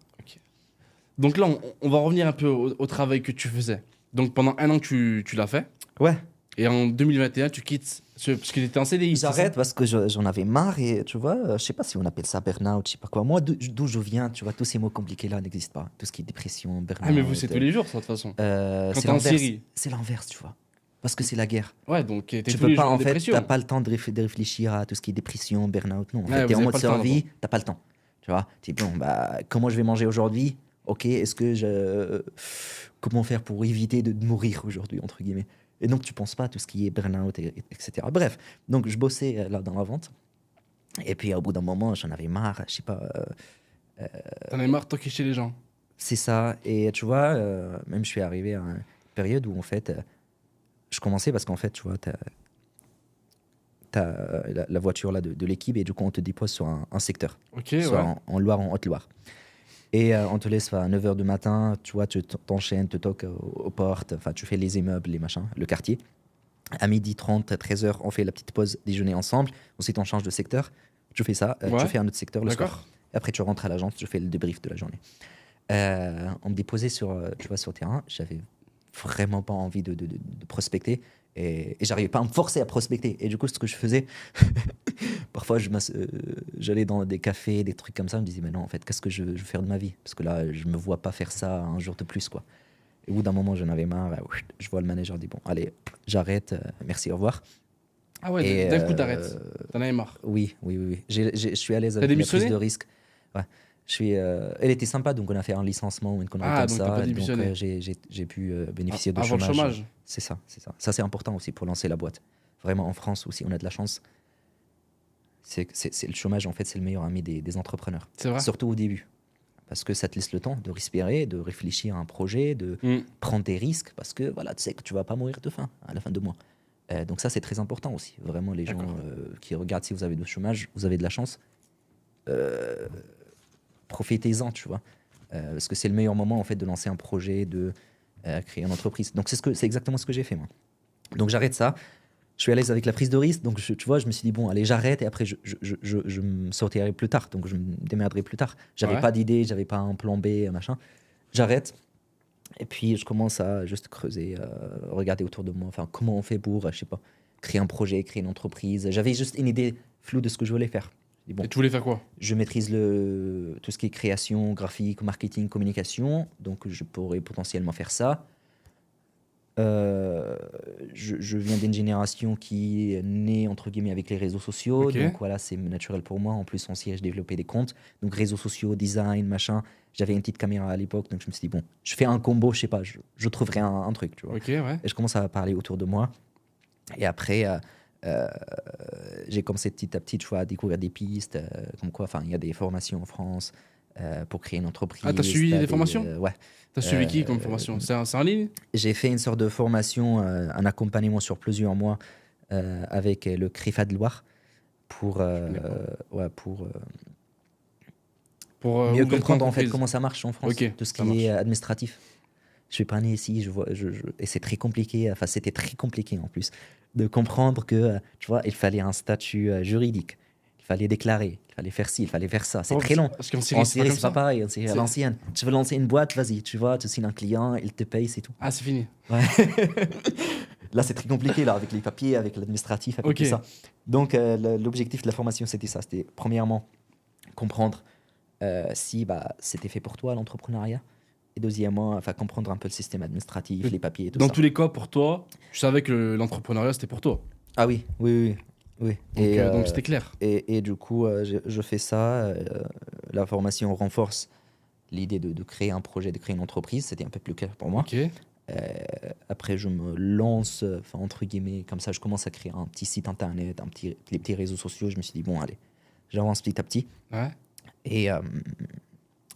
Donc là, on va revenir un peu au travail que tu faisais. Donc pendant un an, tu l'as fait. Ouais. Et en 2021, tu quittes parce que tu étais en CDI. c'est ça? J'arrête parce que j'en avais marre et tu vois, je sais pas si on appelle ça burn-out, je sais pas quoi. Moi, d'où je viens, tu vois, tous ces mots compliqués là n'existent pas. Tout ce qui est dépression, burn-out. Ah, mais vous, c'est tous les jours, ça, de toute façon. Quand c'est t'es en l'inverse. Syrie. C'est l'inverse, tu vois. Parce que c'est la guerre. Ouais, donc t'es Tu tous peux les pas, jours en en fait, dépression. t'as pas le temps de réfléchir à tout ce qui est dépression, burn-out. Non, en Ouais, fait, vous t'es en avez mode pas le temps, survie, t'as pas le temps. Tu vois, t'es bon, bah, comment je vais manger aujourd'hui? Ok, est-ce que comment faire pour éviter de mourir aujourd'hui, entre guillemets? Et donc, tu penses pas à tout ce qui est burn-out, etc. Bref, donc je bossais là dans la vente. Et puis, au bout d'un moment, j'en avais marre, je sais pas. T'en as marre de toquer chez les gens. C'est ça. Et tu vois, même je suis arrivé à une période où, en fait, je commençais parce qu'en fait, tu vois, t'as la voiture là, de l'équipe et du coup, on te dépose sur un secteur, Ok, soit ouais. en Loire, en Haute-Loire. Et on te laisse à 9h du matin, tu vois, tu t'enchaînes, tu toques aux portes, enfin, tu fais les immeubles, les machins, le quartier. À 12h30, 13h, on fait la petite pause déjeuner ensemble. Ensuite, on change de secteur. Tu fais ça, Ouais. tu fais un autre secteur le soir. D'accord. Et après, tu rentres à l'agence, tu fais le débrief de la journée. On me déposait sur, tu vois, sur le terrain. J'avais vraiment pas envie de prospecter. Et j'arrivais pas à me forcer à prospecter. Et du coup, ce que je faisais, parfois, j'allais dans des cafés, des trucs comme ça. Je me disais, mais non, en fait, qu'est-ce que je veux faire de ma vie? Parce que là, je me vois pas faire ça un jour de plus, quoi. Et au bout d'un moment, j'en avais marre. Je vois le manager, je dis, bon, allez, j'arrête. Merci, au revoir. Ah ouais, Et, d'un coup, t'arrêtes. T'en avais marre. Oui. Je suis à l'aise T'as avec la démissionné? prise de risque. Ouais. Elle était sympa, donc on a fait un licenciement ou une connerie Ah, comme donc t'as ça. pas Donc démissionné. j'ai pu bénéficier de Avant le chômage. chômage. C'est ça. Ça, c'est important aussi pour lancer la boîte. Vraiment, en France aussi, on a de la chance. C'est le chômage, en fait, c'est le meilleur ami des entrepreneurs. C'est vrai. Surtout au début. Parce que ça te laisse le temps de respirer, de réfléchir à un projet, de Mm. prendre des risques. Parce que voilà, tu sais que tu vas pas mourir de faim à la fin de mois. Donc ça, c'est très important aussi. Vraiment, les gens D'accord. qui regardent si vous avez du chômage, vous avez de la chance. Profitez-en, tu vois. Parce que c'est le meilleur moment, en fait, de lancer un projet, de créer une entreprise. Donc c'est exactement ce que j'ai fait, moi. Donc j'arrête ça. Je suis à l'aise avec la prise de risque. Donc tu vois, je me suis dit, bon, allez, j'arrête et après, je me sortirai plus tard. Donc je me démerderai plus tard. J'avais Ouais. pas d'idée, j'avais pas un plan B, machin. J'arrête. Et puis je commence à juste creuser, regarder autour de moi. Enfin, comment on fait pour, je sais pas, créer un projet, créer une entreprise. J'avais juste une idée floue de ce que je voulais faire. Je dis, bon, Et tu voulais faire quoi? je maîtrise tout ce qui est création, graphique, marketing, communication. Donc, je pourrais potentiellement faire ça. Je viens d'une génération qui est née, entre guillemets, avec les réseaux sociaux. Ok. Donc, voilà, c'est naturel pour moi. En plus, on sait, je développais des comptes. Donc, réseaux sociaux, design, machin. J'avais une petite caméra à l'époque. Donc, je me suis dit, bon, je fais un combo, je sais pas, je trouverai un truc, tu vois. Ok, ouais. Et je commence à parler autour de moi. Et après, j'ai commencé petit à petit, tu vois, à découvrir des pistes, comme quoi, enfin, il y a des formations en France pour créer une entreprise. Ah, t'as suivi des formations? Ouais. T'as suivi qui comme formation? C'est en ligne? J'ai fait une sorte de formation, un accompagnement sur plusieurs mois avec le CRIFA de Loire pour, connais pas. ouais, pour Pour Mieux ouvrir ton comprendre en fait entreprise. comment ça marche en France, Ok, tout ce ça qui est marche. administratif. Je suis pas né ici, et c'est très compliqué, enfin c'était très compliqué en plus, de comprendre que, tu vois, il fallait un statut juridique, il fallait déclarer, il fallait faire ci, il fallait faire ça, c'est très long. Parce qu'en En Syrie, c'est pas Syrie, comme c'est pas ça. pareil, en Syrie à C'est- l'ancienne. Tu veux lancer une boîte, vas-y, tu vois, tu signes un client, il te paye, c'est tout. Ah, c'est fini. Ouais. Là, c'est très compliqué, là, avec les papiers, avec l'administratif, avec Ok. tout ça. Donc, l'objectif de la formation, c'était ça. C'était, premièrement, comprendre si c'était fait pour toi, l'entrepreneuriat. Et deuxièmement, enfin, comprendre un peu le système administratif, Mais les papiers et tout Dans ça. tous les cas, pour toi, tu savais que l'entrepreneuriat, c'était pour toi. Ah oui, oui, oui, oui. Donc c'était clair. Et du coup, je fais ça. La formation renforce l'idée de créer un projet, de créer une entreprise. C'était un peu plus clair pour moi. Ok. Après, je me lance, enfin, entre guillemets, comme ça, je commence à créer un petit site internet, les petits réseaux sociaux. Je me suis dit, bon, allez, j'avance petit à petit. Ouais. Et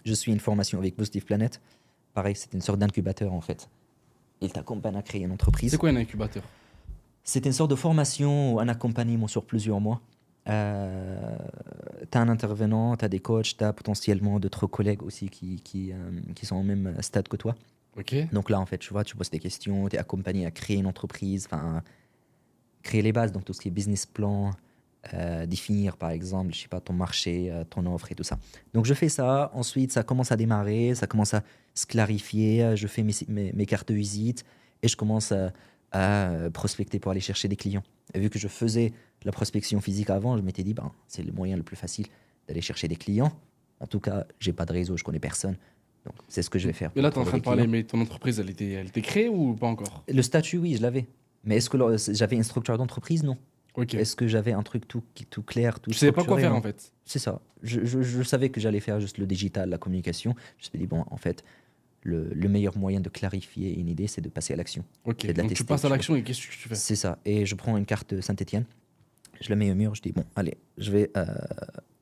je suis une formation avec Positive Planet. Pareil, c'était une sorte d'incubateur, en fait. Il t'accompagne à créer une entreprise. C'est quoi un incubateur? C'était une sorte de formation ou un accompagnement sur plusieurs mois. Tu as un intervenant, tu as des coachs, tu as potentiellement d'autres collègues aussi qui sont au même stade que toi. Ok. Donc là, en fait, tu vois, tu poses des questions, tu es accompagné à créer une entreprise, enfin, créer les bases, donc tout ce qui est business plan, définir, par exemple, je sais pas, ton marché, ton offre et tout ça. Donc je fais ça, ensuite, ça commence à démarrer, ça commence à se clarifier, je fais mes cartes de visite et je commence à prospecter pour aller chercher des clients. Et vu que je faisais la prospection physique avant, je m'étais dit, ben, c'est le moyen le plus facile d'aller chercher des clients. En tout cas, j'ai pas de réseau, je connais personne. Donc, c'est ce que je vais faire. Mais pour là, tu es en trouver train des de parler, clients. mais ton entreprise, elle était créée ou pas encore? Le statut, oui, je l'avais. Mais est-ce que j'avais une structure d'entreprise? Non. Ok. Est-ce que j'avais un truc tout clair, tout Tu savais pas quoi structuré? faire Non. en fait. C'est ça. Je savais que j'allais faire juste le digital, la communication. Je me suis dit, bon, en fait, le meilleur moyen de clarifier une idée, c'est de passer à l'action. Ok. C'est de la Donc tu tester, passes à tu vois. l'action et qu'est-ce que tu fais? C'est ça. Et je prends une carte Saint-Étienne, je la mets au mur, je dis, bon, allez, je vais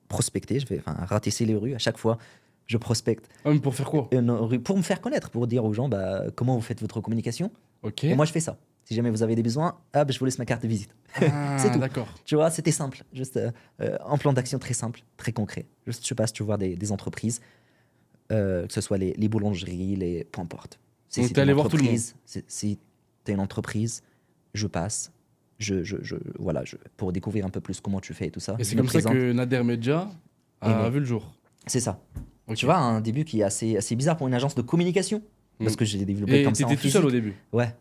prospecter, je vais ratisser les rues. À chaque fois, je prospecte Ah, mais pour faire quoi? une rue pour me faire connaître, pour dire aux gens, comment vous faites votre communication. Ok. Et moi, je fais ça. Si jamais vous avez des besoins, je vous laisse ma carte de visite. Ah, c'est tout. d'accord. Tu vois, c'était simple. Juste un plan d'action très simple, très concret. Juste, je passe, tu vois, des entreprises, que ce soit les boulangeries, peu importe. Donc, Si t'es allé une voir tout le monde. entreprise, si t'es une entreprise, je passe, voilà, pour découvrir un peu plus comment tu fais et tout ça. Et je c'est me comme ça présente. que Nader Medja a né. vu le jour. C'est ça. Ok. Tu vois, un début qui est assez bizarre pour une agence de communication, parce Mm. que j'ai développé Et comme ça en t'étais tout seul physique. au début. Ouais.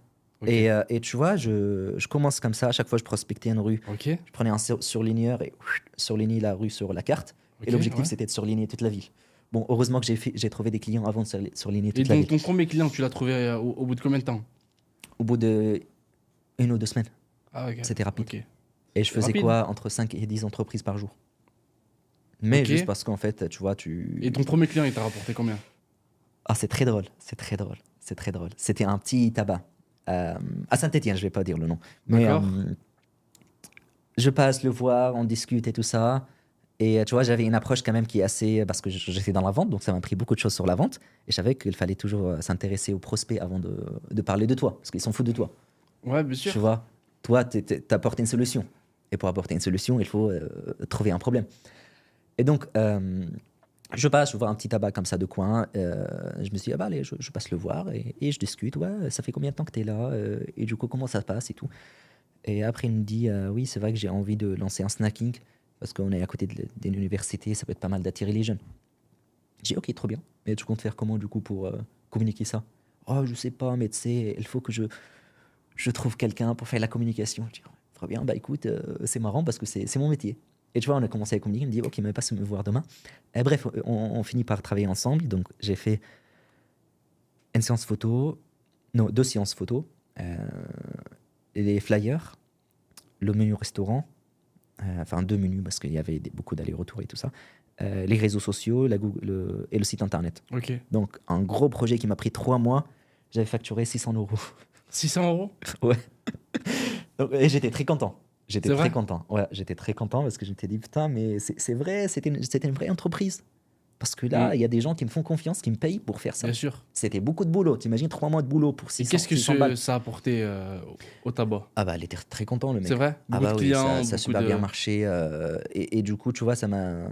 Ok. Et tu vois, je commence comme ça. À chaque fois, je prospectais une rue. Ok. Je prenais un surligneur et surlignais la rue sur la carte. Ok, Et l'objectif, ouais. c'était de surligner toute la ville. Bon, heureusement que j'ai trouvé des clients avant de surligner Et toute la donc ville. ton premier client, tu l'as trouvé au bout de combien de temps? Au bout de 1 ou 2 semaines. Ah, ok. C'était rapide. Ok. Et je faisais Rapide. quoi? Entre 5 et 10 entreprises par jour. Mais Ok. juste parce qu'en fait, tu vois, Et ton premier client, il t'a rapporté combien? Ah, c'est très drôle. C'est très drôle. C'est très drôle. C'était un petit tabac. À Saint-Étienne, je vais pas dire le nom. Mais D'accord. je passe le voir, on discute et tout ça. Et tu vois, j'avais une approche quand même qui est assez... Parce que j'étais dans la vente, donc ça m'a appris beaucoup de choses sur la vente. Et je savais qu'il fallait toujours s'intéresser aux prospects avant de parler de toi. Parce qu'ils s'en foutent de toi. Ouais, bien sûr. Tu vois, toi, t'apportes une solution. Et pour apporter une solution, il faut trouver un problème. Et donc, je passe, je vois un petit tabac comme ça de coin. Je me suis dit, allez, je passe le voir et je discute. Ouais, ça fait combien de temps que tu es là et du coup, comment ça se passe et tout. Et après, il me dit, oui, c'est vrai que j'ai envie de lancer un snacking parce qu'on est à côté d'une université, ça peut être pas mal d'attirer les jeunes. J'ai dit, ok, trop bien. Mais tu comptes faire comment du coup pour communiquer ça? Oh, je sais pas, mais tu sais, il faut que je trouve quelqu'un pour faire la communication. Je dis, oh, très bien, bah écoute, c'est marrant parce que c'est mon métier. Et tu vois, on a commencé à communiquer, il me dit, ok, mais passe me voir demain. Et bref, on finit par travailler ensemble. Donc, j'ai fait une séance photo, non, 2 séances photo, les flyers, le menu restaurant, enfin 2 menus parce qu'il y avait beaucoup d'allers-retours et tout ça, les réseaux sociaux, et le site internet. Ok. Donc, un gros projet qui m'a pris 3 mois, j'avais facturé 600 €. 600 €? Ouais. Et j'étais très content. J'étais C'est très vrai? content. Ouais, j'étais très content parce que je m'étais dit, putain, mais c'est vrai, c'était une vraie entreprise. Parce que là, il y a des gens qui me font confiance, qui me payent pour faire ça. Bien sûr. C'était beaucoup de boulot. T'imagines 3 mois de boulot pour Et 600, qu'est-ce que 600 balles. ça a apporté au tabac? Ah bah, elle était très content, le mec. C'est vrai? Ah Beaucoup bah de oui, clients, ça a beaucoup super de... bien marché. Et du coup, tu vois, ça m'a...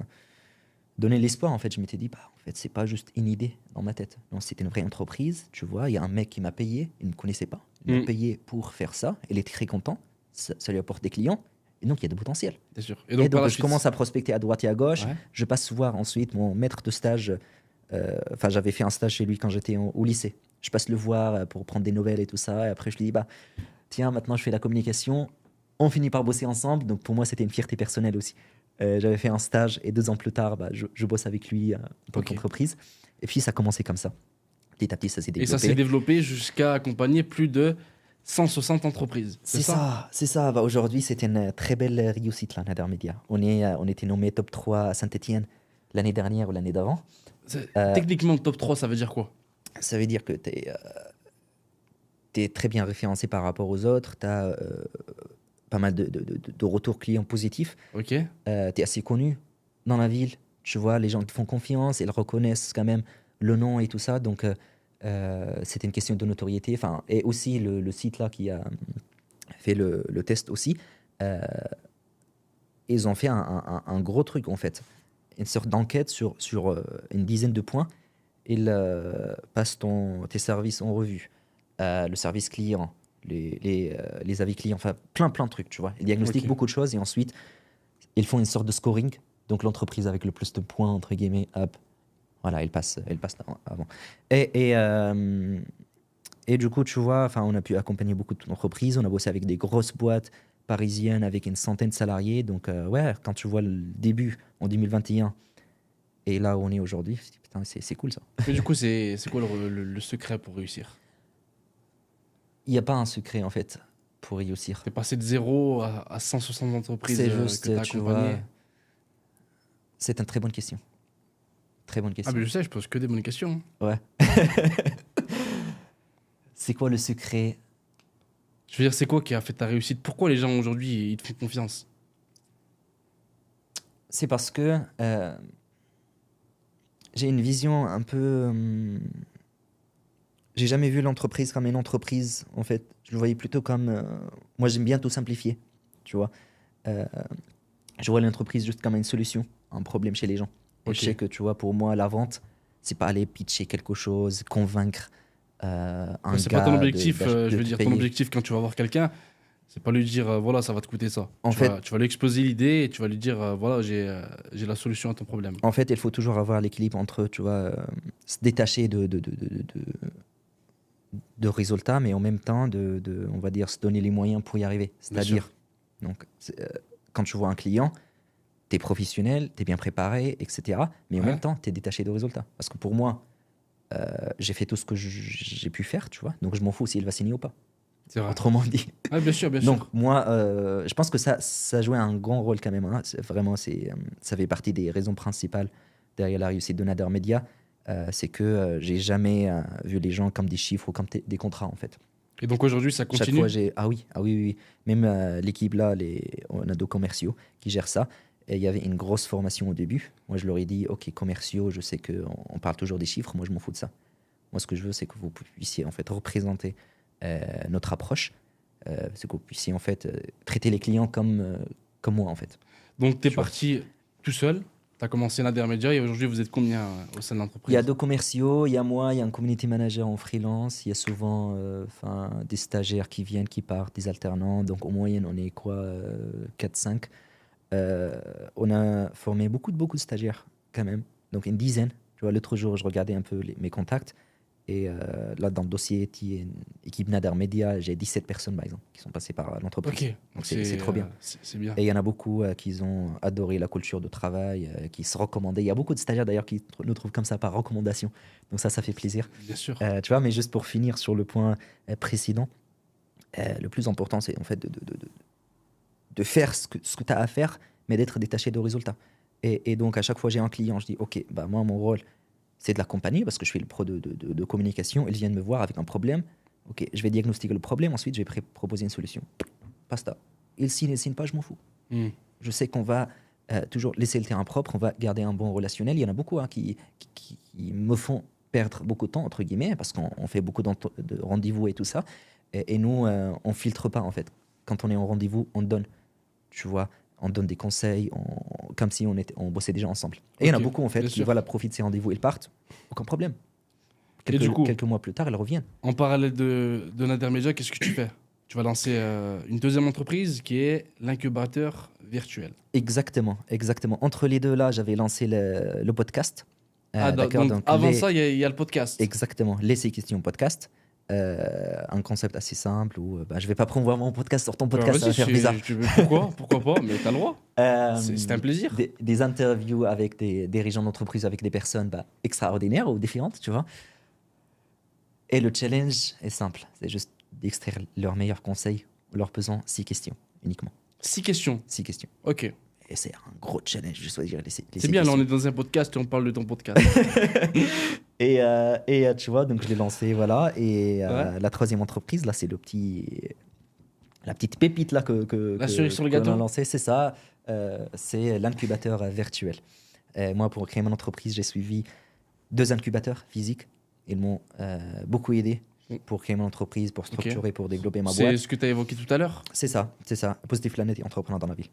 donner l'espoir, en fait, je m'étais dit, bah, en fait, c'est pas juste une idée dans ma tête. Non, c'était une vraie entreprise, tu vois. Il y a un mec qui m'a payé, il ne me connaissait pas. Il m'a payé pour faire ça. Il est très content. Ça lui apporte des clients. Et donc, il y a de potentiel. Bien sûr. Et par donc, la je suite, commence à prospecter à droite et à gauche. Ouais. Je passe voir ensuite mon maître de stage. Enfin, j'avais fait un stage chez lui quand j'étais au lycée. Je passe le voir pour prendre des nouvelles et tout ça. Et après, je lui dis, bah, tiens, maintenant, je fais la communication. On finit par bosser ensemble. Donc, pour moi, c'était une fierté personnelle aussi. J'avais fait un stage et 2 ans plus tard, bah, je bosse avec lui en tant qu'entreprise. Et puis, ça a commencé comme ça. Petit à petit, ça s'est développé. Et ça s'est développé jusqu'à accompagner plus de 160 entreprises. C'est ça, c'est ça. Bah, aujourd'hui, c'était une très belle réussite, là, Nader Media. On était nommé top 3 à Saint-Etienne l'année dernière ou l'année d'avant. Techniquement, top 3, ça veut dire quoi? Ça veut dire que tu es très bien référencé par rapport aux autres. Tu as pas mal de retours clients positifs. Ok. Tu es assez connu dans la ville. Tu vois, les gens te font confiance, ils reconnaissent quand même le nom et tout ça. Donc, c'était une question de notoriété. Enfin, et aussi, le site là qui a fait le test aussi, ils ont fait un gros truc en fait. Une sorte d'enquête sur une dizaine de points. Ils passent tes services en revue. Le service client, les avis clients, enfin plein de trucs, tu vois. Ils diagnostiquent beaucoup de choses et ensuite, ils font une sorte de scoring. Donc l'entreprise avec le plus de points, entre guillemets, hop, voilà, elle passe avant. Et du coup, tu vois, on a pu accompagner beaucoup d'entreprises. On a bossé avec des grosses boîtes parisiennes avec une centaine de salariés. Donc, ouais, quand tu vois le début en 2021 et là où on est aujourd'hui, putain, c'est cool ça. Mais du coup, c'est quoi le secret pour réussir? Il n'y a pas un secret en fait pour réussir. T'es passé de 0 à 160 entreprises C'est que juste, tu as tu accompagnées. vois, c'est une très bonne question. Très bonne question. Ah, mais je sais, je pose que des bonnes questions. Ouais. C'est quoi le secret? Je veux dire, c'est quoi qui a fait ta réussite? Pourquoi les gens aujourd'hui, ils te font confiance? C'est parce que j'ai une vision un peu. J'ai jamais vu l'entreprise comme une entreprise, en fait. Je le voyais plutôt comme. Moi, j'aime bien tout simplifier, tu vois. Je vois l'entreprise juste comme une solution à un problème chez les gens. Et je sais que, tu vois, pour moi, la vente, c'est pas aller pitcher quelque chose, convaincre un c'est gars pas ton objectif, de je veux te dire, payer. ton objectif quand tu vas voir quelqu'un, c'est pas lui dire, voilà, ça va te coûter ça. En Tu fait- vas lui exposer l'idée et tu vas lui dire, voilà, j'ai la solution à ton problème. En fait, il faut toujours avoir l'équilibre entre, tu vois, se détacher de résultats, mais en même temps, on va dire, se donner les moyens pour y arriver. C'est-à-dire, donc, quand tu vois un client, tu es professionnel, tu es bien préparé, etc. Mais en Ouais. même temps, tu es détaché de résultats. Parce que pour moi, j'ai fait tout ce que j'ai pu faire, tu vois. Donc, je m'en fous s'il va signer ou pas. C'est vrai. Autrement dit. Ah, bien sûr, bien Donc, sûr. moi, je pense que ça jouait un grand rôle quand même. Hein. Vraiment, ça fait partie des raisons principales derrière la réussite de Nader Media. C'est que j'ai jamais vu les gens comme des chiffres ou comme des contrats, en fait. Et donc aujourd'hui, ça Chaque continue. fois, ah oui, oui. Même l'équipe là, on a 2 commerciaux qui gèrent ça. Et il y avait une grosse formation au début. Moi, je leur ai dit, OK, commerciaux, je sais qu'on parle toujours des chiffres. Moi, je m'en fous de ça. Moi, ce que je veux, c'est que vous puissiez en fait représenter notre approche. C'est que vous puissiez en fait traiter les clients comme moi, en fait. Donc tu es Tu vois. parti tout seul, tu as commencé Nader Media et aujourd'hui, vous êtes combien au sein de Il l'entreprise? y a 2 commerciaux, il y a moi, il y a un community manager en freelance. Il y a souvent des stagiaires qui viennent, qui partent, des alternants. Donc, en moyenne, on est quoi 4-5. On a formé beaucoup de stagiaires quand même, donc une dizaine. Tu vois, l'autre jour, je regardais un peu mes contacts et là, dans le dossier équipe Nader Media, j'ai 17 personnes par exemple qui sont passées par l'entreprise. Ok, Donc c'est trop bien. C'est bien. Et il y en a beaucoup qui ont adoré la culture de travail, qui se recommandaient. Il y a beaucoup de stagiaires d'ailleurs qui nous trouvent comme ça par recommandation. Donc ça fait plaisir. Bien sûr. Tu vois, mais juste pour finir sur le point précédent, le plus important, c'est en fait de faire ce que tu as à faire, mais d'être détaché de résultats. Et donc, à chaque fois, j'ai un client, je dis, OK, bah, moi, mon rôle, c'est de l'accompagner parce que je suis le pro de communication. Ils viennent me voir avec un problème. OK, je vais diagnostiquer le problème. Ensuite, je vais proposer une solution. Basta. Ils signent pas, je m'en fous. Je sais qu'on va toujours laisser le terrain propre, on va garder un bon relationnel. Il y en a beaucoup qui me font perdre beaucoup de temps, entre guillemets, parce qu'on fait beaucoup de rendez-vous et tout ça. Et nous, on filtre pas, en fait. Quand on est en rendez-vous, on donne. Tu vois, on donne des conseils, comme si on bossait déjà ensemble. Et il y en a Ok, beaucoup en fait bien qui sûr. voilà, profitent de ces rendez-vous, ils partent, aucun problème. Et du coup, Quelques mois plus tard, ils reviennent. en parallèle de Nader Media, qu'est-ce que tu fais? Tu vas lancer une deuxième entreprise qui est l'incubateur virtuel. Exactement, exactement. Entre les deux là, j'avais lancé le podcast. D'accord, Donc avant ça, il y a le podcast. exactement, les 6 questions podcast. Un concept assez simple où je vais pas promouvoir mon podcast sur ton podcast, ça va faire bizarre. Pourquoi pas, mais t'as le droit. C'est un plaisir. Des interviews avec des dirigeants d'entreprise, avec des personnes extraordinaires ou différentes, tu vois. Et le challenge est simple, c'est juste d'extraire leurs meilleurs conseils, leur pesant 6 questions uniquement. 6 questions. 6 questions. Ok. Et c'est un gros challenge de choisir les 6 C'est bien, là on est dans un podcast et on parle de ton podcast. Et tu vois, donc je l'ai lancé, voilà. Et Ouais. la troisième entreprise, là, c'est la petite pépite là La cerise sur le qu'on gâteau. a lancée, c'est ça. C'est l'incubateur virtuel. Moi, pour créer mon entreprise, j'ai suivi 2 incubateurs physiques. Ils m'ont beaucoup aidé pour créer mon entreprise, pour structurer, pour développer ma boîte. C'est ce que tu as évoqué tout à l'heure. C'est ça. Positive Planet et entrepreneur dans la ville.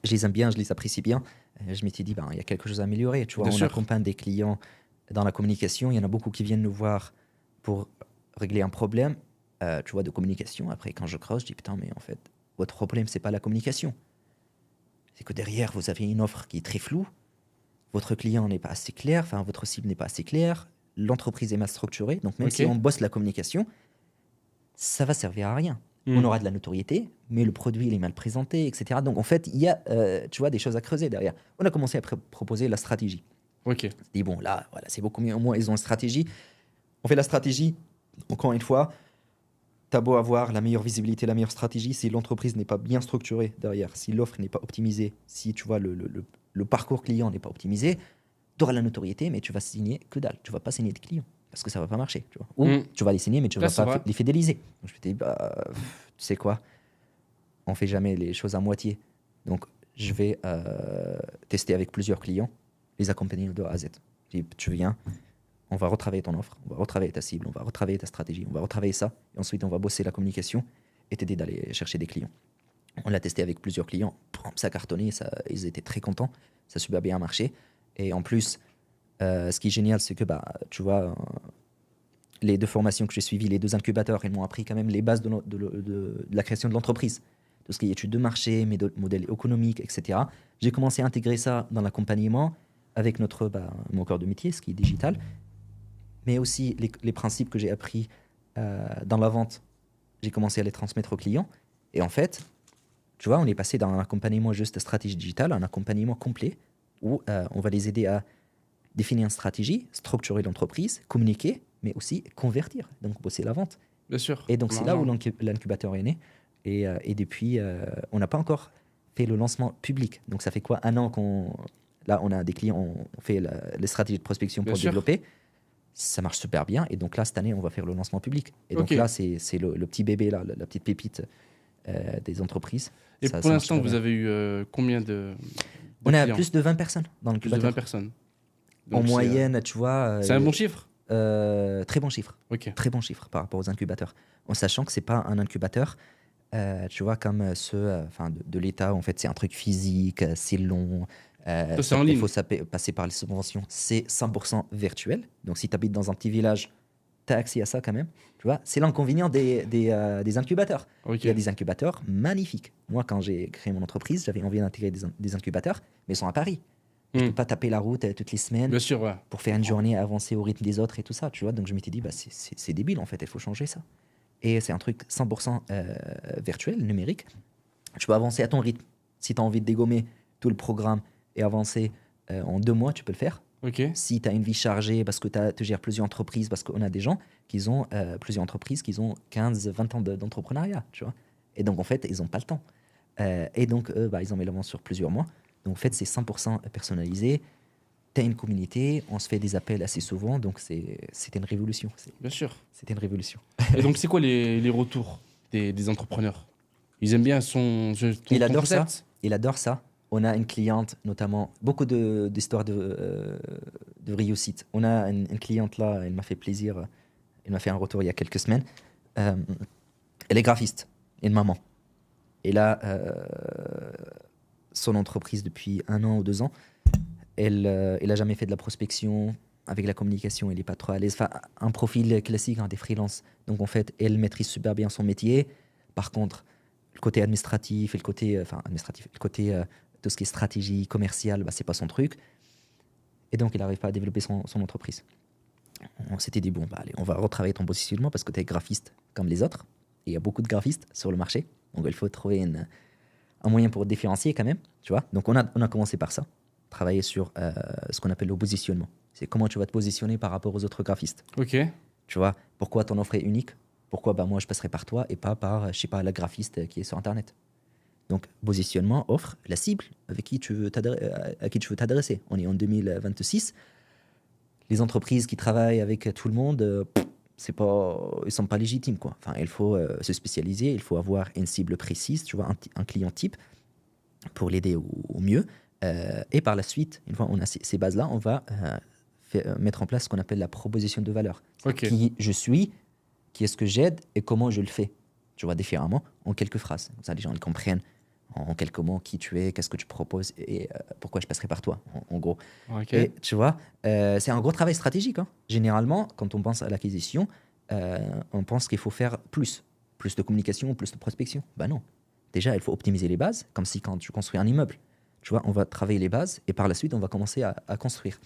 Je les aime bien, je les apprécie bien. Je m'étais dit, il y a quelque chose à améliorer. Tu vois, Bien on sûr. accompagne des clients dans la communication. Il y en a beaucoup qui viennent nous voir pour régler un problème, tu vois, de communication. Après, quand je creuse, je dis, putain, mais en fait, votre problème, c'est pas la communication. C'est que derrière, vous avez une offre qui est très floue. Votre client n'est pas assez clair. Enfin, votre cible n'est pas assez claire. L'entreprise est mal structurée. Donc, même Ok. si on bosse la communication, ça va servir à rien. On aura de la notoriété, mais le produit il est mal présenté, etc. Donc en fait, il y a, tu vois, des choses à creuser derrière. On a commencé à proposer la stratégie. Ok. On s'est dit, bon, là, voilà, c'est beaucoup mieux. Au moins, ils ont une stratégie. On fait la stratégie. Encore une fois, t'as beau avoir la meilleure visibilité, la meilleure stratégie, si l'entreprise n'est pas bien structurée derrière, si l'offre n'est pas optimisée, si tu vois le parcours client n'est pas optimisé, tu auras la notoriété, mais tu vas signer que dalle. Tu vas pas signer de clients parce que ça va pas marcher. Tu vois. Ou tu vas les signer, mais tu Là, vas c'est pas vrai. les fidéliser. Donc, je me suis dit, tu sais quoi, on fait jamais les choses à moitié. Donc, je vais tester avec plusieurs clients, les accompagner de A à Z. Je dis, tu viens, on va retravailler ton offre, on va retravailler ta cible, on va retravailler ta stratégie, on va retravailler ça, et ensuite on va bosser la communication et t'aider d'aller chercher des clients. On l'a testé avec plusieurs clients, ça a cartonné, ils étaient très contents, ça a super bien marché. Et en plus, ce qui est génial, c'est que tu vois, les 2 formations que j'ai suivies, les 2 incubateurs, ils m'ont appris quand même les bases de la création de l'entreprise. Tout ce qui est études de marché, modèles économiques, etc. J'ai commencé à intégrer ça dans l'accompagnement avec mon cœur de métier, ce qui est digital, mais aussi les principes que j'ai appris dans la vente, j'ai commencé à les transmettre aux clients. Et en fait, tu vois, on est passé d'un accompagnement juste stratégie digitale à un accompagnement complet où on va les aider à définir une stratégie, structurer l'entreprise, communiquer, mais aussi convertir, donc bosser la vente. Bien sûr. Et donc c'est là où l'incubateur est né. Et depuis, on n'a pas encore fait le lancement public. Donc ça fait quoi, 1 an là on a des clients, on fait les stratégies de prospection Bien pour sûr. développer. Ça marche super bien. Et donc là, cette année, on va faire le lancement public. Et donc Ok. là, c'est le petit bébé, là, la petite pépite des entreprises. Et Ça pour marche l'instant, super vous bien. avez eu combien de On a clients? plus de 20 personnes dans Plus de 20 l'incubateur. personnes. En Donc, moyenne, tu vois. C'est un bon chiffre? Très bon chiffre. Ok. Très bon chiffre par rapport aux incubateurs. En sachant que c'est pas un incubateur, tu vois, comme ceux de l'État. En fait, c'est un truc physique, c'est long. Ça, c'est en ligne. Il faut passer par les subventions. C'est 100% virtuel. Donc, si tu habites dans un petit village, tu as accès à ça quand même. Tu vois, c'est l'inconvénient des incubateurs. Ok. Il y a des incubateurs magnifiques. Moi, quand j'ai créé mon entreprise, j'avais envie d'intégrer des incubateurs, mais ils sont à Paris. Je ne peux pas taper la route toutes les semaines Bien sûr, ouais. pour faire une journée avancer au rythme des autres et tout ça, tu vois. Donc je m'étais dit, c'est débile en fait, il faut changer ça. Et c'est un truc 100% virtuel, numérique. Tu peux avancer à ton rythme. Si tu as envie de dégommer tout le programme et avancer en 2 mois, tu peux le faire. Ok. Si tu as une vie chargée parce que tu gères plusieurs entreprises, parce qu'on a des gens qui ont plusieurs entreprises qui ont 15, 20 ans d'entrepreneuriat, tu vois. Et donc en fait, ils n'ont pas le temps. Et donc ils en mettent l'avance sur plusieurs mois. Donc en fait, c'est 100% personnalisé. Tu as une communauté, on se fait des appels assez souvent, donc c'était une révolution. Bien sûr. C'était une révolution. Et donc, c'est quoi les retours des entrepreneurs? Ils aiment bien ton Il adore ça. concept? Il adore ça. On a une cliente, notamment, beaucoup d'histoires de réussite. On a une cliente là, elle m'a fait plaisir. Elle m'a fait un retour il y a quelques semaines. Elle est graphiste, une maman. Et là, son entreprise depuis 1 an ou 2 ans. Elle a jamais fait de la prospection. Avec la communication, elle n'est pas trop à l'aise. Enfin, un profil classique des freelances. Donc, en fait, elle maîtrise super bien son métier. Par contre, le côté administratif et le côté, tout ce qui est stratégie commerciale, c'est pas son truc. Et donc, il n'arrive pas à développer son entreprise. On s'était dit, bon, allez, on va retravailler ton positionnement parce que tu es graphiste comme les autres. Et il y a beaucoup de graphistes sur le marché. Donc, il faut trouver un moyen pour te différencier quand même. Tu vois. Donc, on a commencé par ça. Travailler sur ce qu'on appelle le positionnement. C'est comment tu vas te positionner par rapport aux autres graphistes. Ok. Tu vois, pourquoi ton offre est unique? Pourquoi moi, je passerai par toi et pas par, je sais pas, la graphiste qui est sur Internet? Donc, positionnement, offre, la cible à qui tu veux t'adresser. On est en 2026. Les entreprises qui travaillent avec tout le monde, ils sont pas légitimes, quoi. Enfin, il faut se spécialiser, il faut avoir une cible précise, tu vois, un client type pour l'aider au mieux. Et par la suite, une fois on a ces bases-là, on va mettre en place ce qu'on appelle la proposition de valeur. Ok. Qui je suis, qui est-ce que j'aide et comment je le fais. Tu vois, différemment, en quelques phrases. Comme ça, les gens ils comprennent en quelques mots qui tu es, qu'est-ce que tu proposes et pourquoi je passerai par toi, en gros. Ok. Et tu vois, c'est un gros travail stratégique. Généralement, quand on pense à l'acquisition, on pense qu'il faut faire plus de communication, plus de prospection. Non. Déjà, il faut optimiser les bases, comme si quand tu construis un immeuble. Tu vois, on va travailler les bases et par la suite, on va commencer à construire.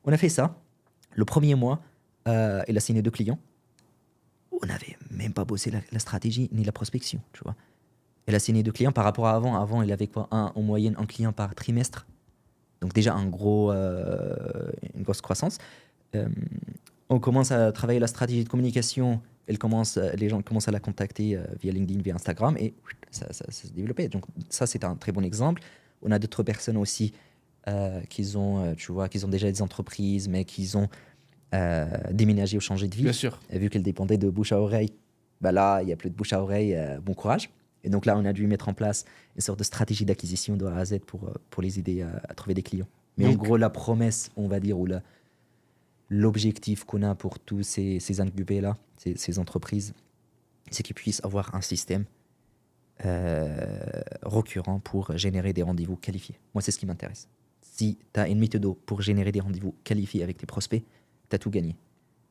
On a fait ça. Le premier mois, il a signé 2 clients. On n'avait même pas bossé la stratégie ni la prospection, tu vois. Il a signé 2 clients par rapport à avant. Avant, il avait en moyenne un client par trimestre. Donc déjà, une grosse croissance. On commence à travailler la stratégie de communication. Les gens commencent à la contacter via LinkedIn, via Instagram et ça se développait. Donc ça, c'est un très bon exemple. On a d'autres personnes aussi qui ont déjà des entreprises, mais qui ont déménagé ou changé de vie. Bien sûr. Et vu qu'elles dépendaient de bouche à oreille, là, il n'y a plus de bouche à oreille, bon courage. Et donc là, on a dû mettre en place une sorte de stratégie d'acquisition de A à Z pour les aider à trouver des clients. Mais Donc, en gros, la promesse, on va dire, ou l'objectif qu'on a pour tous ces incubés-là, ces entreprises, c'est qu'ils puissent avoir un système récurrent pour générer des rendez-vous qualifiés. Moi, c'est ce qui m'intéresse. Si tu as une méthode pour générer des rendez-vous qualifiés avec tes prospects, tu as tout gagné.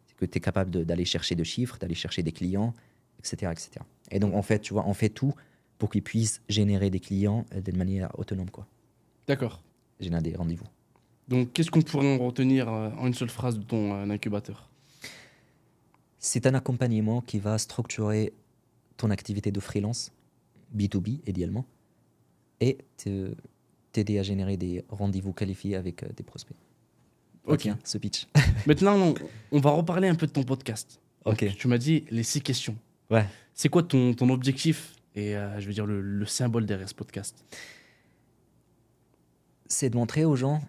C'est que tu es capable d'aller chercher des chiffres, d'aller chercher des clients, etc., etc. Et donc, en fait, tu vois, on fait tout pour qu'ils puissent générer des clients d'une manière autonome, quoi. d'accord. Générer des rendez-vous. Donc, qu'est-ce qu'on pourrait en retenir en une seule phrase de ton incubateur? C'est un accompagnement qui va structurer ton activité de freelance, B2B idéalement, et t'aider à générer des rendez-vous qualifiés avec des prospects. Ok. Tiens, ce pitch. Maintenant, on va reparler un peu de ton podcast. Donc, Ok. tu m'as dit les 6 questions. Ouais. C'est quoi ton objectif et je veux dire le symbole derrière ce podcast? C'est de montrer aux gens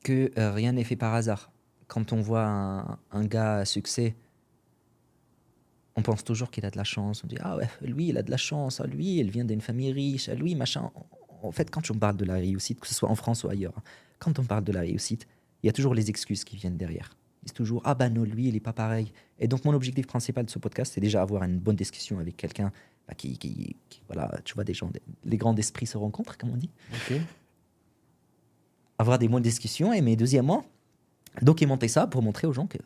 que rien n'est fait par hasard. Quand on voit un gars à succès, on pense toujours qu'il a de la chance. On dit, ah ouais, lui, il a de la chance. Ah, lui, il vient d'une famille riche. Ah, lui, machin. En fait, quand on parle de la réussite, que ce soit en France ou ailleurs, quand on parle de la réussite, il y a toujours les excuses qui viennent derrière. C'est toujours, ah bah non, lui, il n'est pas pareil. Et donc, mon objectif principal de ce podcast, c'est déjà avoir une bonne discussion avec quelqu'un qui voilà, tu vois, des gens, les grands esprits se rencontrent, comme on dit. Ok. Avoir des bonnes discussions. Mais deuxièmement, documenter ça pour montrer aux gens que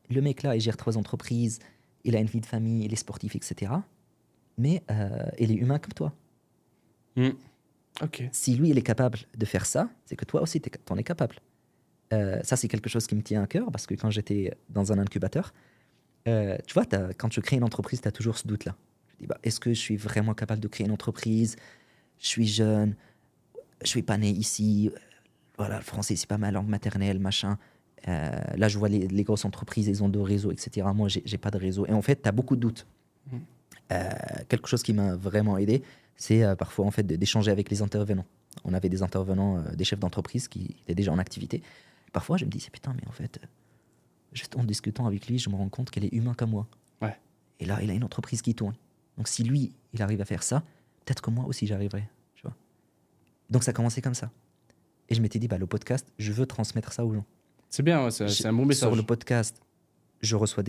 le mec là, il gère 3 entreprises, il a une vie de famille, il est sportif, etc. Mais il est humain comme toi. Ok. Si lui, il est capable de faire ça, c'est que toi aussi, t'en es capable. Ça, c'est quelque chose qui me tient à cœur parce que quand j'étais dans un incubateur, tu vois, quand tu crées une entreprise, tu as toujours ce doute-là. Je dis, est-ce que je suis vraiment capable de créer une entreprise? Je suis jeune, je suis pas né ici. Voilà, le français, c'est pas ma langue maternelle, machin. Là, je vois les grosses entreprises, ils ont de réseaux, etc. Moi, j'ai pas de réseau. Et en fait, tu as beaucoup de doutes. Quelque chose qui m'a vraiment aidé, c'est parfois en fait d'échanger avec les intervenants. On avait des intervenants, des chefs d'entreprise qui étaient déjà en activité. Parfois, je me disais, putain, mais en fait, juste en discutant avec lui, je me rends compte qu'il est humain comme moi. Ouais. Et là, il a une entreprise qui tourne. Donc, si lui, il arrive à faire ça, peut-être que moi aussi, j'arriverai. Tu vois. Donc, ça a commencé comme ça. Et je m'étais dit, le podcast, je veux transmettre ça aux gens. C'est bien, ouais, c'est un bon message. Sur le podcast, je reçois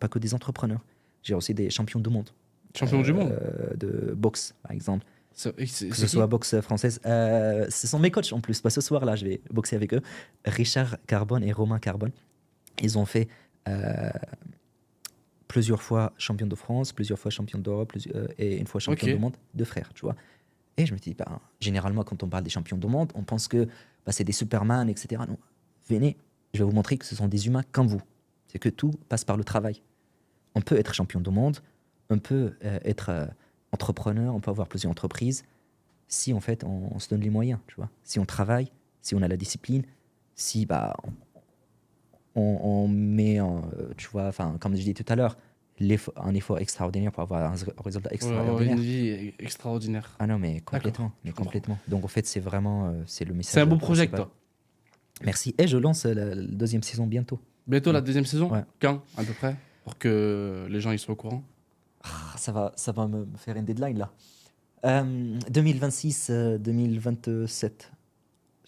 pas que des entrepreneurs. J'ai aussi des champions du monde. Champion du monde. De boxe, par exemple. Que ce soit boxe française. Ce sont mes coachs en plus. Pas ce soir-là, je vais boxer avec eux. Richard Carbone et Romain Carbone. Ils ont fait plusieurs fois champion de France, plusieurs fois champion d'Europe et une fois champion du monde. Deux frères, tu vois. Et je me dis, généralement, quand on parle des champions du monde, on pense que c'est des Superman, etc. Non, venez, je vais vous montrer que ce sont des humains comme vous. C'est que tout passe par le travail. On peut être champion du monde, on peut être entrepreneur, on peut avoir plusieurs entreprises si en fait on se donne les moyens, tu vois. Si on travaille, si on a la discipline, si on met, tu vois, comme je disais tout à l'heure, un effort extraordinaire pour avoir un résultat extraordinaire. Une vie extraordinaire. Ah non, mais complètement. Donc en fait, c'est vraiment c'est le message. C'est un beau projet, toi. Merci. Et je lance la deuxième saison bientôt. Bientôt la deuxième saison. Ouais. Quand, à peu près, pour que les gens ils soient au courant. Ça va me faire une deadline là. 2026, 2027.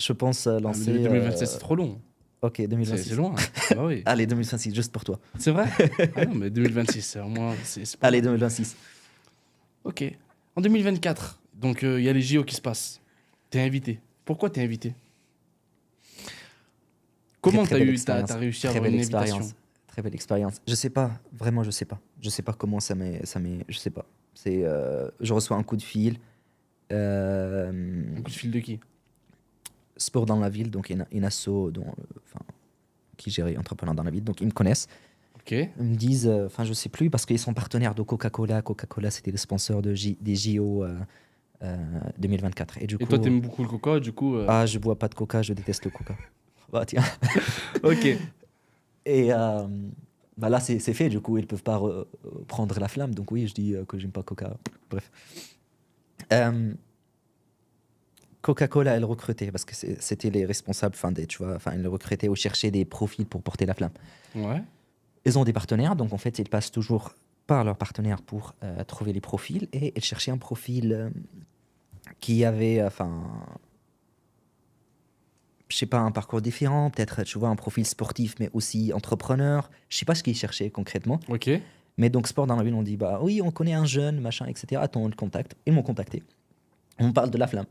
Je pense lancer. 2027, c'est trop long. Ok, 2026. C'est loin. Bah oui. Allez, 2026, juste pour toi. C'est vrai. Ah non, mais 2026, c'est au moins. Allez, 2026. Ok. En 2024, donc il y a les JO qui se passent. T'es invité. Pourquoi t'es invité? Comment t'as réussi à avoir une invitation? Très belle expérience. Je sais pas, vraiment, je sais pas. Je sais pas comment ça m'est. Je sais pas. Je reçois un coup de fil. Un coup de fil de qui? Sport dans la ville, donc une asso qui gère entrepreneurs dans la ville, donc ils me connaissent. Ok. Ils me disent, je sais plus, parce qu'ils sont partenaires de Coca-Cola. Coca-Cola, c'était le sponsor des JO 2024. Et toi, t'aimes beaucoup le coca, du coup. Ah, je bois pas de coca, je déteste le coca. Bah tiens. Ok. Et là, c'est fait, du coup, ils peuvent pas prendre la flamme. Donc oui, je dis que j'aime pas coca. Bref. Coca-Cola, elle recrutait, parce que c'était les responsables, ils recrutaient ou cherchaient des profils pour porter la flamme. Ouais. Ils ont des partenaires, donc en fait, ils passent toujours par leurs partenaires pour trouver les profils, et ils cherchaient un profil qui avait, je sais pas, un parcours différent, peut-être, tu vois, un profil sportif, mais aussi entrepreneur. Je sais pas ce qu'ils cherchaient concrètement. Ok. Mais donc, sport dans la ville, on dit, oui, on connaît un jeune, machin, etc. Attends, on le contacte. Ils m'ont contacté. On me parle de la flamme.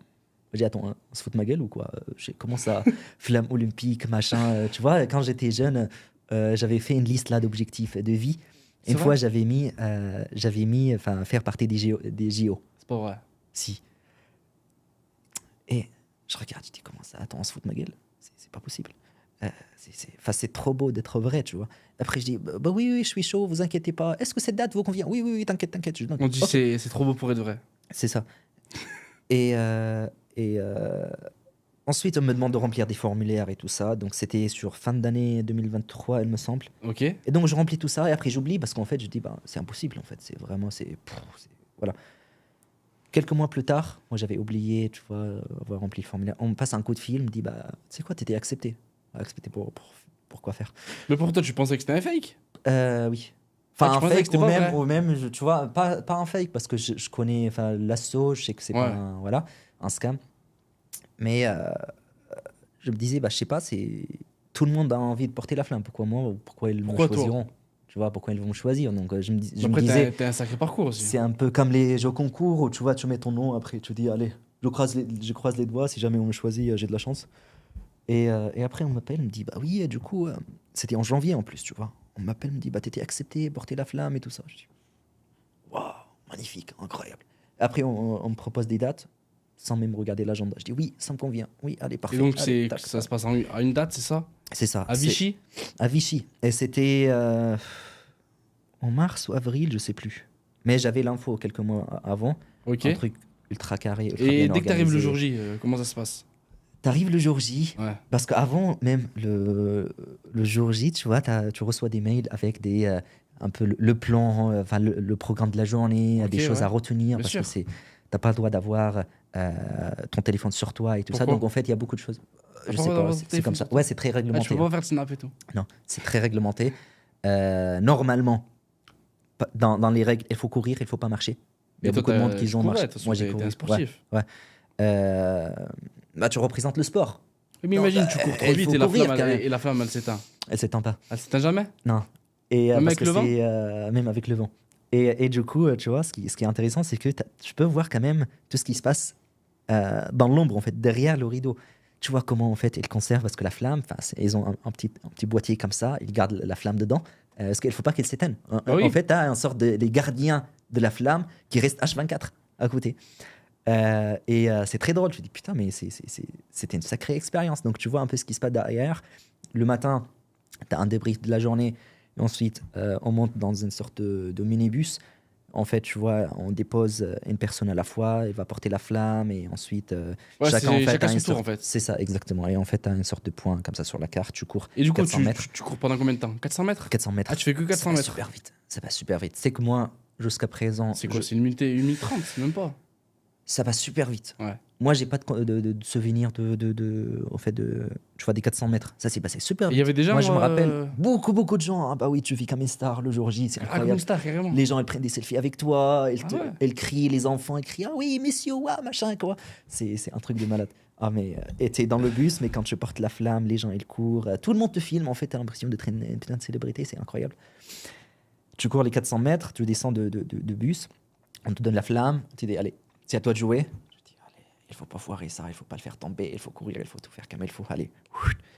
Je dis, attends, on se fout de ma gueule ou quoi? Comment ça, flamme olympique, machin. Tu vois, quand j'étais jeune, j'avais fait une liste là d'objectifs de vie. Une fois, j'avais mis faire partie des JO. C'est pas vrai. Si. Et je regarde, je dis, comment ça? Attends, on se fout de ma gueule? C'est pas possible. C'est trop beau d'être vrai, tu vois. Après, je dis, oui, je suis chaud, vous inquiétez pas. Est-ce que cette date vous convient? Oui, t'inquiète. On dit, okay. C'est trop beau pour être vrai. C'est ça. Et ensuite, on me demande de remplir des formulaires et tout ça. Donc, c'était sur fin d'année 2023, il me semble. Ok. Et donc, je remplis tout ça. Et après, j'oublie parce qu'en fait, je dis, c'est impossible. En fait, c'est vraiment, voilà. Quelques mois plus tard, moi, j'avais oublié, tu vois, avoir rempli le formulaire. On me passe un coup de fil, on me dit, tu sais quoi, t'étais accepté. Accepté pour quoi faire? Mais pour toi, tu pensais que c'était un fake? Oui. Un fake ou même, tu vois, pas un fake parce que je connais l'asso, je sais que c'est pas un scam. Mais je me disais, je sais pas, tout le monde a envie de porter la flamme. Pourquoi moi ou pourquoi ils me choisiront? Tu vois, pourquoi ils vont me choisir? Donc je me disais, t'as un sacré parcours aussi. C'est un peu comme les jeux concours où tu vois, tu mets ton nom, après tu dis, allez, je croise les doigts, si jamais on me choisit, j'ai de la chance. Et après, on m'appelle, on me dit, oui, du coup, c'était en janvier en plus, tu vois. On m'appelle, on me dit, t'étais accepté, porter la flamme et tout ça. Je dis, waouh, magnifique, incroyable. Après, on me propose des dates sans même regarder l'agenda. Je dis, oui, ça me convient. Oui, allez, parfait. Et donc, ça se passe à une date, c'est ça? C'est ça. À Vichy? À Vichy. Et c'était en mars ou avril, je sais plus. Mais j'avais l'info quelques mois avant. Ok. Un truc ultra carré. Et dès que t'arrives le jour J, comment ça se passe? T'arrives le jour J, ouais. Parce qu'avant même le jour J, tu vois, tu reçois des mails avec un peu le plan, le programme de la journée, des choses à retenir, bien parce sûr. que t'as pas le droit d'avoir ton téléphone sur toi et tout ça. Donc en fait, il y a beaucoup de choses. Je sais pas, c'est comme ça. Ouais, c'est très réglementé. Tu peux pas faire de snap et tout. Non, c'est très réglementé. Normalement, dans les règles, il faut courir, il faut pas marcher. Il y a beaucoup de monde qui ont marché. Moi, j'ai couru. T'es un sportif. Ouais. Tu représentes le sport. Mais imagine, tu cours trop vite et la flamme, elle s'éteint. Elle s'éteint pas. Elle s'éteint jamais? Non. Et même avec le vent? même avec le vent. Et du coup, tu vois, ce qui est intéressant, c'est que tu peux voir quand même tout ce qui se passe dans l'ombre, en fait, derrière le rideau. Tu vois comment, en fait, ils conservent, parce que la flamme, ils ont un petit boîtier comme ça, ils gardent la flamme dedans, parce qu'il ne faut pas qu'elle s'éteigne. Ah oui. En fait, tu as une sorte de les gardiens de la flamme qui restent H24 à côté. C'est très drôle. Je me dis, putain, mais c'était une sacrée expérience. Donc, tu vois un peu ce qui se passe derrière. Le matin, tu as un débrief de la journée. Et ensuite, on monte dans une sorte de minibus. En fait, tu vois, on dépose une personne à la fois, il va porter la flamme, et ensuite, chacun chacun a son une tour, sorte... en fait. C'est ça, exactement. Et en fait, tu as une sorte de point comme ça sur la carte, tu cours Et du coup, 400 mètres. tu cours pendant combien de temps? 400 mètres? 400 mètres. Ah, tu fais que 400 Ça va mètres. super vite. Ça va super vite. C'est que moi, jusqu'à présent... C'est quoi? C'est 1 minute 30, même pas. Ça va super vite. Ouais. Moi, j'ai pas de souvenir au fait tu vois, des 400 mètres. Ça s'est passé super Et vite. il y avait déjà. Moi, je me rappelle beaucoup de gens. Ah bah oui, tu vis comme une star le jour J, c'est Ah, comme incroyable. une star, carrément. Les gens, ils prennent des selfies avec toi, Ah ouais. ils crient, les enfants, ils crient, ah oui, messieurs, ouais, machin, quoi. C'est un truc de malade. Ah, mais et t'es dans le bus, mais quand tu portes la flamme, les gens, ils courent. Tout le monde te filme, en fait, t'as l'impression d'être une putain de célébrité, c'est incroyable. Tu cours les 400 mètres, tu descends de bus, on te donne la flamme, tu dis, allez, c'est à toi de jouer. Je dis, allez, il faut pas foirer ça, il faut pas le faire tomber, il faut courir, il faut tout faire comme il faut. Allez,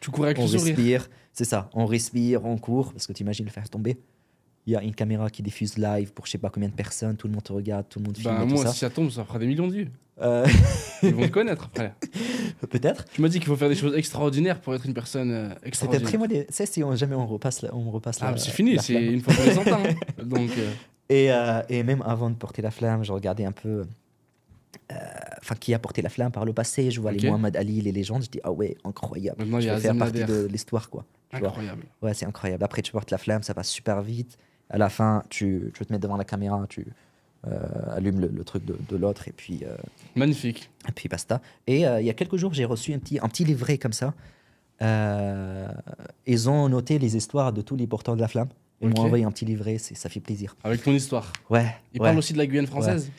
Tu courais avec on le sourire. respire, c'est ça, on respire, on court, parce que tu imagines le faire tomber. Il y a une caméra qui diffuse live pour je sais pas combien de personnes, tout le monde te regarde, tout le monde filme Bah, et tout moi, ça. si ça tombe, ça fera des millions de vues. Euh, Ils vont te connaître après. Peut-être. Tu m'as dit qu'il faut faire des choses extraordinaires pour être une personne C'était extraordinaire. très modeste. Tu sais, si jamais on repasse Ah, la, mais c'est fini, la c'est flamme. une fois tous les 100 ans. Hein. Donc, Et même avant de porter la flamme, je regardais un peu. Enfin, qui a porté la flamme par le passé. Je vois Ok. les Muhammad Ali, les légendes. Je dis, ah ouais, incroyable. Maintenant, il y je a vais faire Azem partie Nader. de l'histoire, quoi. Tu vois. incroyable. Ouais, c'est incroyable. Après, tu portes la flamme, ça passe super vite. À la fin, tu te mets devant la caméra, tu allumes le truc de l'autre, Magnifique. et puis basta. Et il y a quelques jours, j'ai reçu un petit livret comme ça. Ils ont noté les histoires de tous les porteurs de la flamme. Ils Ok. m'ont envoyé un petit livret, ça fait plaisir. Avec ton histoire. Ouais. Il ouais. parle aussi de la Guyane française.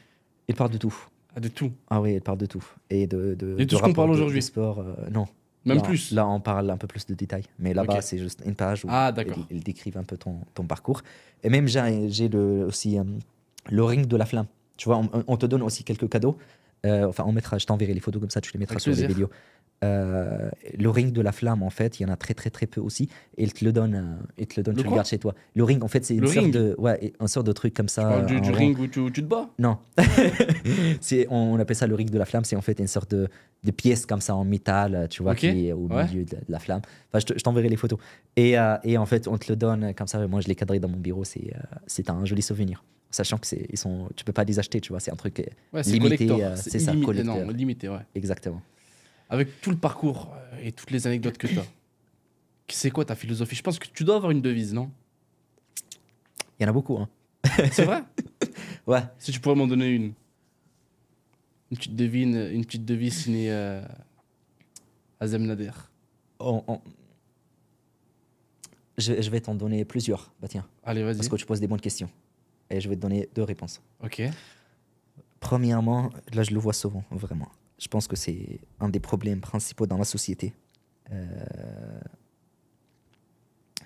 Ils parlent de tout. Ah, de tout. Ah oui, ils parlent de tout. Et de Et tout ce qu'on rapport parle de aujourd'hui. sport, non. Même Là- plus. Là, on parle un peu plus de détails. Mais là-bas, Ok. c'est juste une page où Ah, d'accord. ils décrivent un peu ton parcours. Et même, j'ai aussi le ring de la flamme. Tu vois, on te donne aussi quelques cadeaux. Enfin, je t'enverrai les photos comme ça, tu les mettras Avec sur les plaisir. vidéos. Le ring de la flamme, en fait, il y en a très peu aussi. Et ils te le donnent, Le tu le quoi gardes chez toi. Le ring, en fait, c'est Le une sorte ring une sorte de truc comme ça. Tu parles du en rond. ring où tu te bats. Non. On appelle ça le ring de la flamme. C'est en fait une sorte de pièce comme ça en métal, tu vois, Ok. qui est au Ouais. milieu de la flamme. Enfin, je t'enverrai les photos. Et en fait, on te le donne comme ça. Moi, je l'ai cadré dans mon bureau. C'est un joli souvenir. Sachant que tu peux pas les acheter, tu vois. C'est un truc Ouais, c'est limité. collector. C'est ça, illimité. collecteur. Non, limité, ouais. Exactement. Avec tout le parcours et toutes les anecdotes que tu as, c'est quoi ta philosophie? Je pense que tu dois avoir une devise, non? Il y en a beaucoup, hein. C'est vrai? Ouais. Si tu pourrais m'en donner une. Une petite devise signée Azem Nader. Je vais t'en donner plusieurs. Bah tiens, Allez, vas-y. parce que tu poses des bonnes questions. Et je vais te donner 2 réponses. Ok. Premièrement, là je le vois souvent, vraiment. Je pense que c'est un des problèmes principaux dans la société.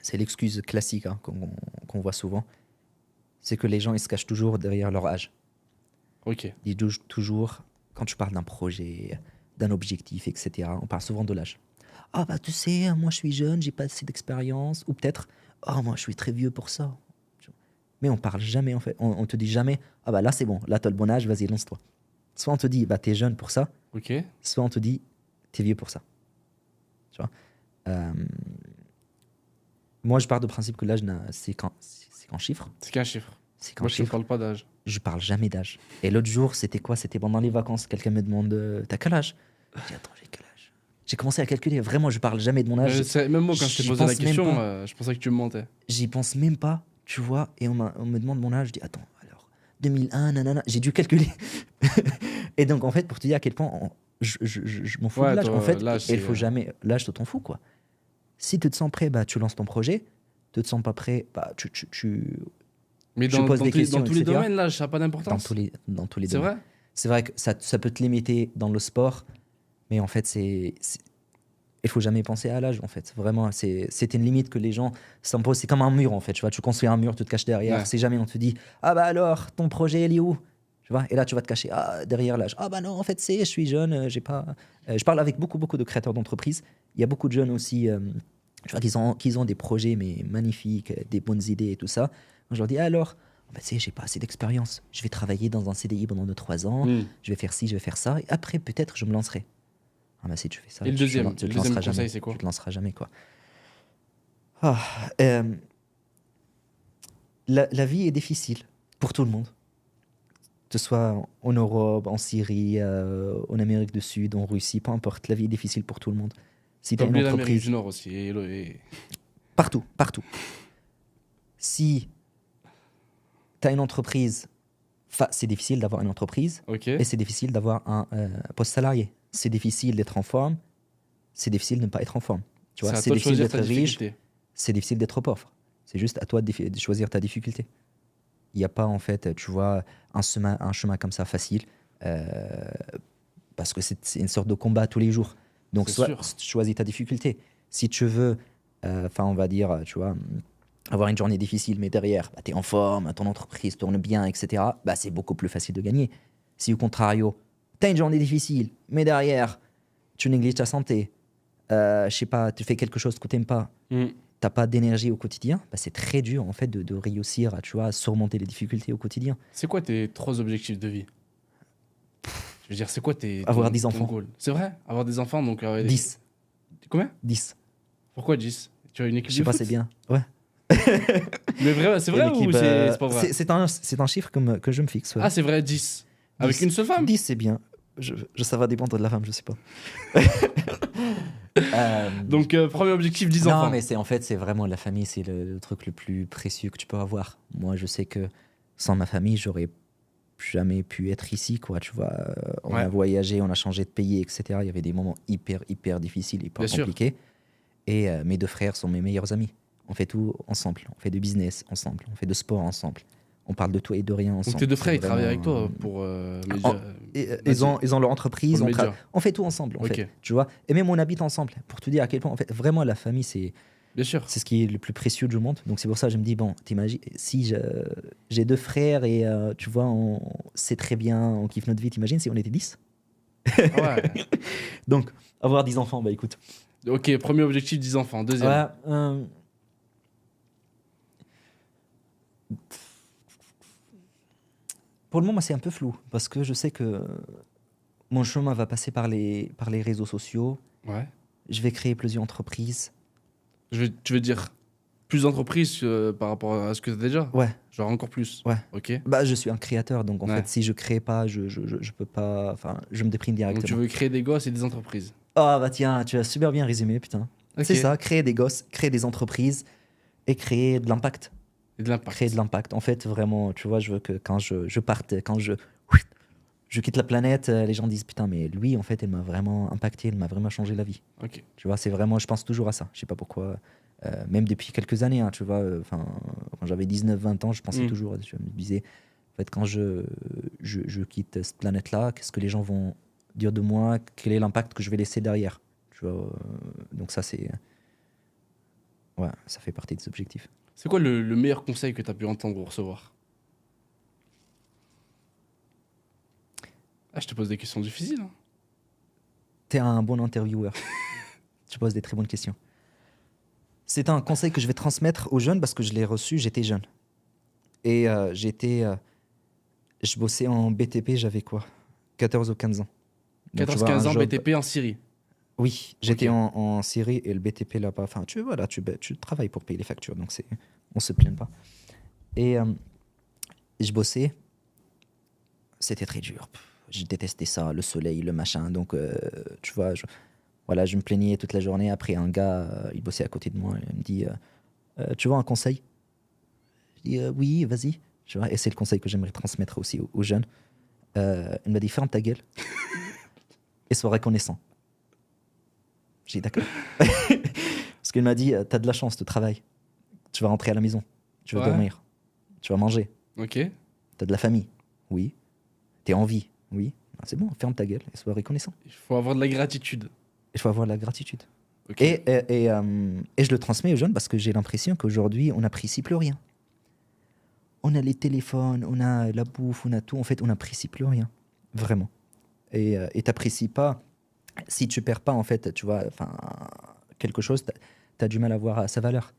C'est l'excuse classique hein, qu'on voit souvent. C'est que les gens ils se cachent toujours derrière leur âge. Ok. Ils disent toujours, quand tu parles d'un projet, d'un objectif, etc., on parle souvent de l'âge. Ah bah tu sais, moi je suis jeune, j'ai pas assez d'expérience. Ou peut-être, oh moi je suis très vieux pour ça. Mais on parle jamais en fait. On te dit jamais, ah bah là c'est bon, là t'as le bon âge, vas-y lance-toi. Soit on te dit, bah t'es jeune pour ça, Ok. soit on te dit, t'es vieux pour ça. Tu vois. Moi je pars du principe que l'âge c'est qu'en chiffre. C'est qu'un chiffre. C'est qu'en Moi, je ne chiffre. parle pas d'âge. Je parle jamais d'âge. Et l'autre jour, c'était quoi? C'était pendant les vacances. Quelqu'un me demande, t'as quel âge? Je dis, attends, j'ai quel âge? J'ai commencé à calculer. Vraiment, je parle jamais de mon âge. Même moi, quand je t'ai j'y posé la pense même question, pas. je pensais que tu me mentais. J'y pense même pas, tu vois. Et on me demande mon âge. Je dis, attends, alors, 2001, nanana. J'ai dû calculer. Et donc, en fait, pour te dire à quel point je m'en fous Ouais, de l'âge. toi, En fait, l'âge, il c'est, faut jamais. L'âge, tu t'en fous, quoi. Si tu te sens prêt, bah, tu lances ton projet. Tu te sens pas prêt, bah, Mais Je dans, pose dans des tous les- questions, dans tous les etc. domaines, l'âge, ça n'a pas dans d'importance. tous les C'est domaines. vrai? C'est vrai que ça peut te limiter dans le sport, mais en fait, Il faut jamais penser à l'âge, en fait. Vraiment, c'est une limite que les gens s'imposent. C'est comme un mur, en fait. Tu vois, tu construis un mur, tu te caches derrière. Ouais. Si jamais on te dit, ah bah alors, ton projet, il est où? Tu vois, et là, tu vas te cacher derrière l'âge. Ah bah non, en fait, je suis jeune, j'ai pas. Je parle avec beaucoup de créateurs d'entreprises. Il y a beaucoup de jeunes aussi, tu vois, qui ont des projets mais magnifiques, des bonnes idées et tout ça. Je leur dis, alors, bah, tu sais, j'ai pas assez d'expérience. Je vais travailler dans un CDI pendant 2-3 ans. Hmm. Je vais faire ci, je vais faire ça. Et après, peut-être, je me lancerai. Ah bah si tu fais ça, Et le tu deuxième, te le deuxième lanceras conseil, jamais. c'est quoi? Tu te lanceras jamais, quoi. Ah, euh, la vie est difficile pour tout le monde. Que ce soit en Europe, en Syrie, en Amérique du Sud, en Russie, peu importe. La vie est difficile pour tout le monde. Si tu T'as as une oublié l'Amérique entreprise, du Nord aussi. partout, partout. Si tu as une entreprise, c'est difficile d'avoir une entreprise Ok. et c'est difficile d'avoir un poste salarié. C'est difficile d'être en forme, c'est difficile de ne pas être en forme. Tu vois, C'est à c'est toi de difficile choisir d'être ta riche, difficulté. c'est difficile d'être pauvre. C'est juste à toi de choisir ta difficulté. Il n'y a pas, en fait, tu vois, un chemin comme ça facile, euh, parce que c'est une sorte de combat tous les jours. Donc, C'est soit sûr. choisis ta difficulté. Si tu veux, enfin, on va dire, tu vois, avoir une journée difficile, mais derrière, bah, tu es en forme, ton entreprise tourne bien, etc., bah, c'est beaucoup plus facile de gagner. Si au contrario, tu as une journée difficile, mais derrière, tu négliges ta santé, je sais pas, tu fais quelque chose que tu n'aimes pas, Hmm. t'as pas d'énergie au quotidien, bah, c'est très dur en fait de réussir à, tu vois, à surmonter les difficultés au quotidien. C'est quoi tes 3 objectifs de vie? Je veux dire, c'est quoi Avoir des ton enfants. goal? C'est vrai? Avoir des enfants, donc... 10. Combien? 10. Pourquoi 10? Tu as une Je équipe sais de pas, foot? c'est bien. Ouais. Mais vrai, c'est Et vrai ou l'équipe, c'est pas vrai? c'est un chiffre que je me fixe. Ouais. Ah, c'est vrai, 10. Avec 10. une seule femme? 10, c'est bien. Ça va dépendre de la femme, je sais pas. Donc, premier objectif, 10 non, enfants. mais c'est en fait, c'est vraiment la famille, c'est le truc le plus précieux que tu peux avoir. Moi, je sais que sans ma famille, j'aurais jamais pu être ici, quoi. Tu vois, on Ouais. a voyagé, on a changé de pays, etc. Il y avait des moments hyper difficiles, hyper Bien sûr. compliqués. Et mes deux frères sont mes meilleurs amis. On fait tout ensemble. On fait du business ensemble. On fait de sport ensemble. On parle de tout et de rien ensemble. Donc, tes deux frères, C'est ils travaillent avec vraiment- toi pour En- ils ont leur entreprise. Pour le média. On fait tout ensemble, en Ok. fait. Tu vois. Et même on habite ensemble. Pour te dire à quel point, en fait, vraiment, la famille, c'est Bien sûr. ce qui est le plus précieux du monde. Donc c'est pour ça que je me dis, bon, t'imagines, si j'ai deux frères et tu vois, c'est très bien, on kiffe notre vie, t'imagines si on était 10. Ah ouais. Donc, avoir 10 enfants, bah écoute. Ok, premier objectif, 10 enfants. Deuxième. Ouais, pour le moment, c'est un peu flou parce que je sais que mon chemin va passer par les réseaux sociaux. Ouais. Je vais créer plusieurs entreprises. Tu veux dire plus d'entreprises par rapport à ce que tu as déjà? Ouais, Genre encore plus? ouais. Ok. Bah, je suis un créateur, donc en Ouais. fait, si je crée pas, je peux pas. Enfin, je me déprime Donc directement. tu veux créer des gosses et des entreprises. Ah bah tiens, tu as super bien résumé, putain. Ok. C'est ça, créer des gosses, créer des entreprises et créer de l'impact. Et de l'impact. Créer de l'impact. En fait, vraiment, tu vois, je veux que quand je parte, quand je quitte la planète, les gens disent putain, mais lui, en fait, elle m'a vraiment impacté, elle m'a vraiment changé la vie. Ok. Tu vois, c'est vraiment, je pense toujours à ça. Je sais pas pourquoi. Même depuis quelques années, hein, tu vois, quand j'avais 19-20 ans, je pensais toujours, je me disais, en fait, quand je quitte cette planète-là, qu'est-ce que les gens vont dire de moi, quel est l'impact que je vais laisser derrière, tu vois, donc ça, c'est... Ouais, ça fait partie des objectifs. C'est quoi le meilleur conseil que tu as pu entendre ou recevoir? Ah, je te pose des questions difficiles. Hein. T'es un bon intervieweur. Tu poses des très bonnes questions. C'est un conseil que je vais transmettre aux jeunes parce que je l'ai reçu, j'étais jeune. Et je bossais en BTP, j'avais quoi 14 ou 15 ans. Donc, tu vois, 14-15 un ans job- BTP en Syrie. Oui, j'étais Ok. en Syrie et le BTP là-bas. Enfin, tu travailles pour payer les factures, donc on se plaint pas. Et je bossais, c'était très dur. Je détestais ça, le soleil, le machin. Donc, tu vois, je me plaignais toute la journée. Après, un gars, il bossait à côté de moi. Il me dit tu veux un conseil? Je dis oui, vas-y. Tu vois, et c'est le conseil que j'aimerais transmettre aussi aux jeunes. Il m'a dit ferme ta gueule et sois reconnaissant. J'ai dit d'accord. Parce qu'il m'a dit t'as de la chance de travail. Tu vas rentrer à la maison. Tu vas Ouais. dormir. Tu vas manger. Ok. T'as de la famille. Oui. T'es en vie. Oui. Ah, c'est bon, ferme ta gueule et sois reconnaissant. Il faut avoir de la gratitude. Il faut avoir la gratitude. Ok. Et je le transmets aux jeunes parce que j'ai l'impression qu'aujourd'hui, on n'apprécie plus rien. On a les téléphones, on a la bouffe, on a tout. En fait, on n'apprécie plus rien. Vraiment. Et t'apprécies pas. Si tu perds pas, en fait, tu vois, enfin, quelque chose, t'as du mal à voir sa valeur.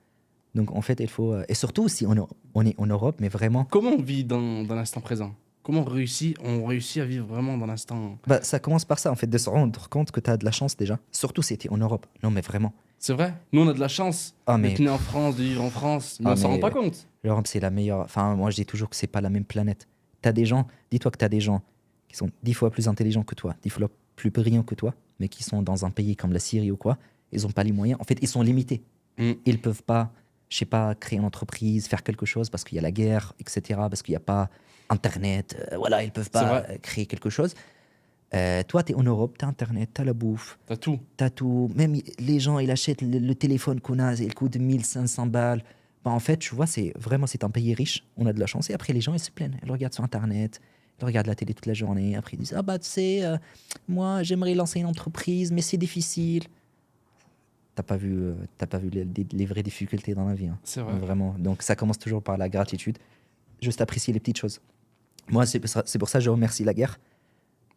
Donc, en fait, il faut... Et surtout, si on est en Europe, mais vraiment... Comment on vit dans l'instant présent? Comment on réussit à vivre vraiment dans l'instant? Bah, ça commence par ça, en fait, de se rendre compte que t'as de la chance déjà. Surtout si t'es en Europe. Non, mais vraiment. C'est vrai? Nous, on a de la chance Ah, d'être mais... né en France, de vivre en France, mais Ah, on s'en rend mais pas compte. l'Europe, c'est la meilleure. Enfin, moi, je dis toujours que c'est pas la même planète. T'as des gens, dis-toi que t'as des gens qui sont 10 fois plus intelligents que toi, 10 fois plus brillants que toi, mais qui sont dans un pays comme la Syrie ou quoi. Ils ont pas les moyens. En fait, ils sont limités. Mm. Ils peuvent pas, je sais pas, créer une entreprise, faire quelque chose parce qu'il y a la guerre, etc. Parce qu'il n'y a pas Internet. Voilà, ils peuvent C'est pas vrai. créer quelque chose. Toi, t'es en Europe, t'as Internet, t'as la bouffe. T'as tout. T'as tout. Même les gens, ils achètent le téléphone qu'on a, il coûte 1500 balles. Bah, en fait, tu vois, c'est un pays riche. On a de la chance. Et après, les gens, ils se plaignent. Ils regardent sur Internet, ils regardent la télé toute la journée. Après, ils disent, ah bah, tu sais, moi, j'aimerais lancer une entreprise, mais c'est difficile. T'as pas vu les vraies difficultés dans la vie. Hein. C'est vrai. Vraiment. Donc, ça commence toujours par la gratitude. Juste apprécier les petites choses. Moi, c'est pour ça que je remercie la guerre.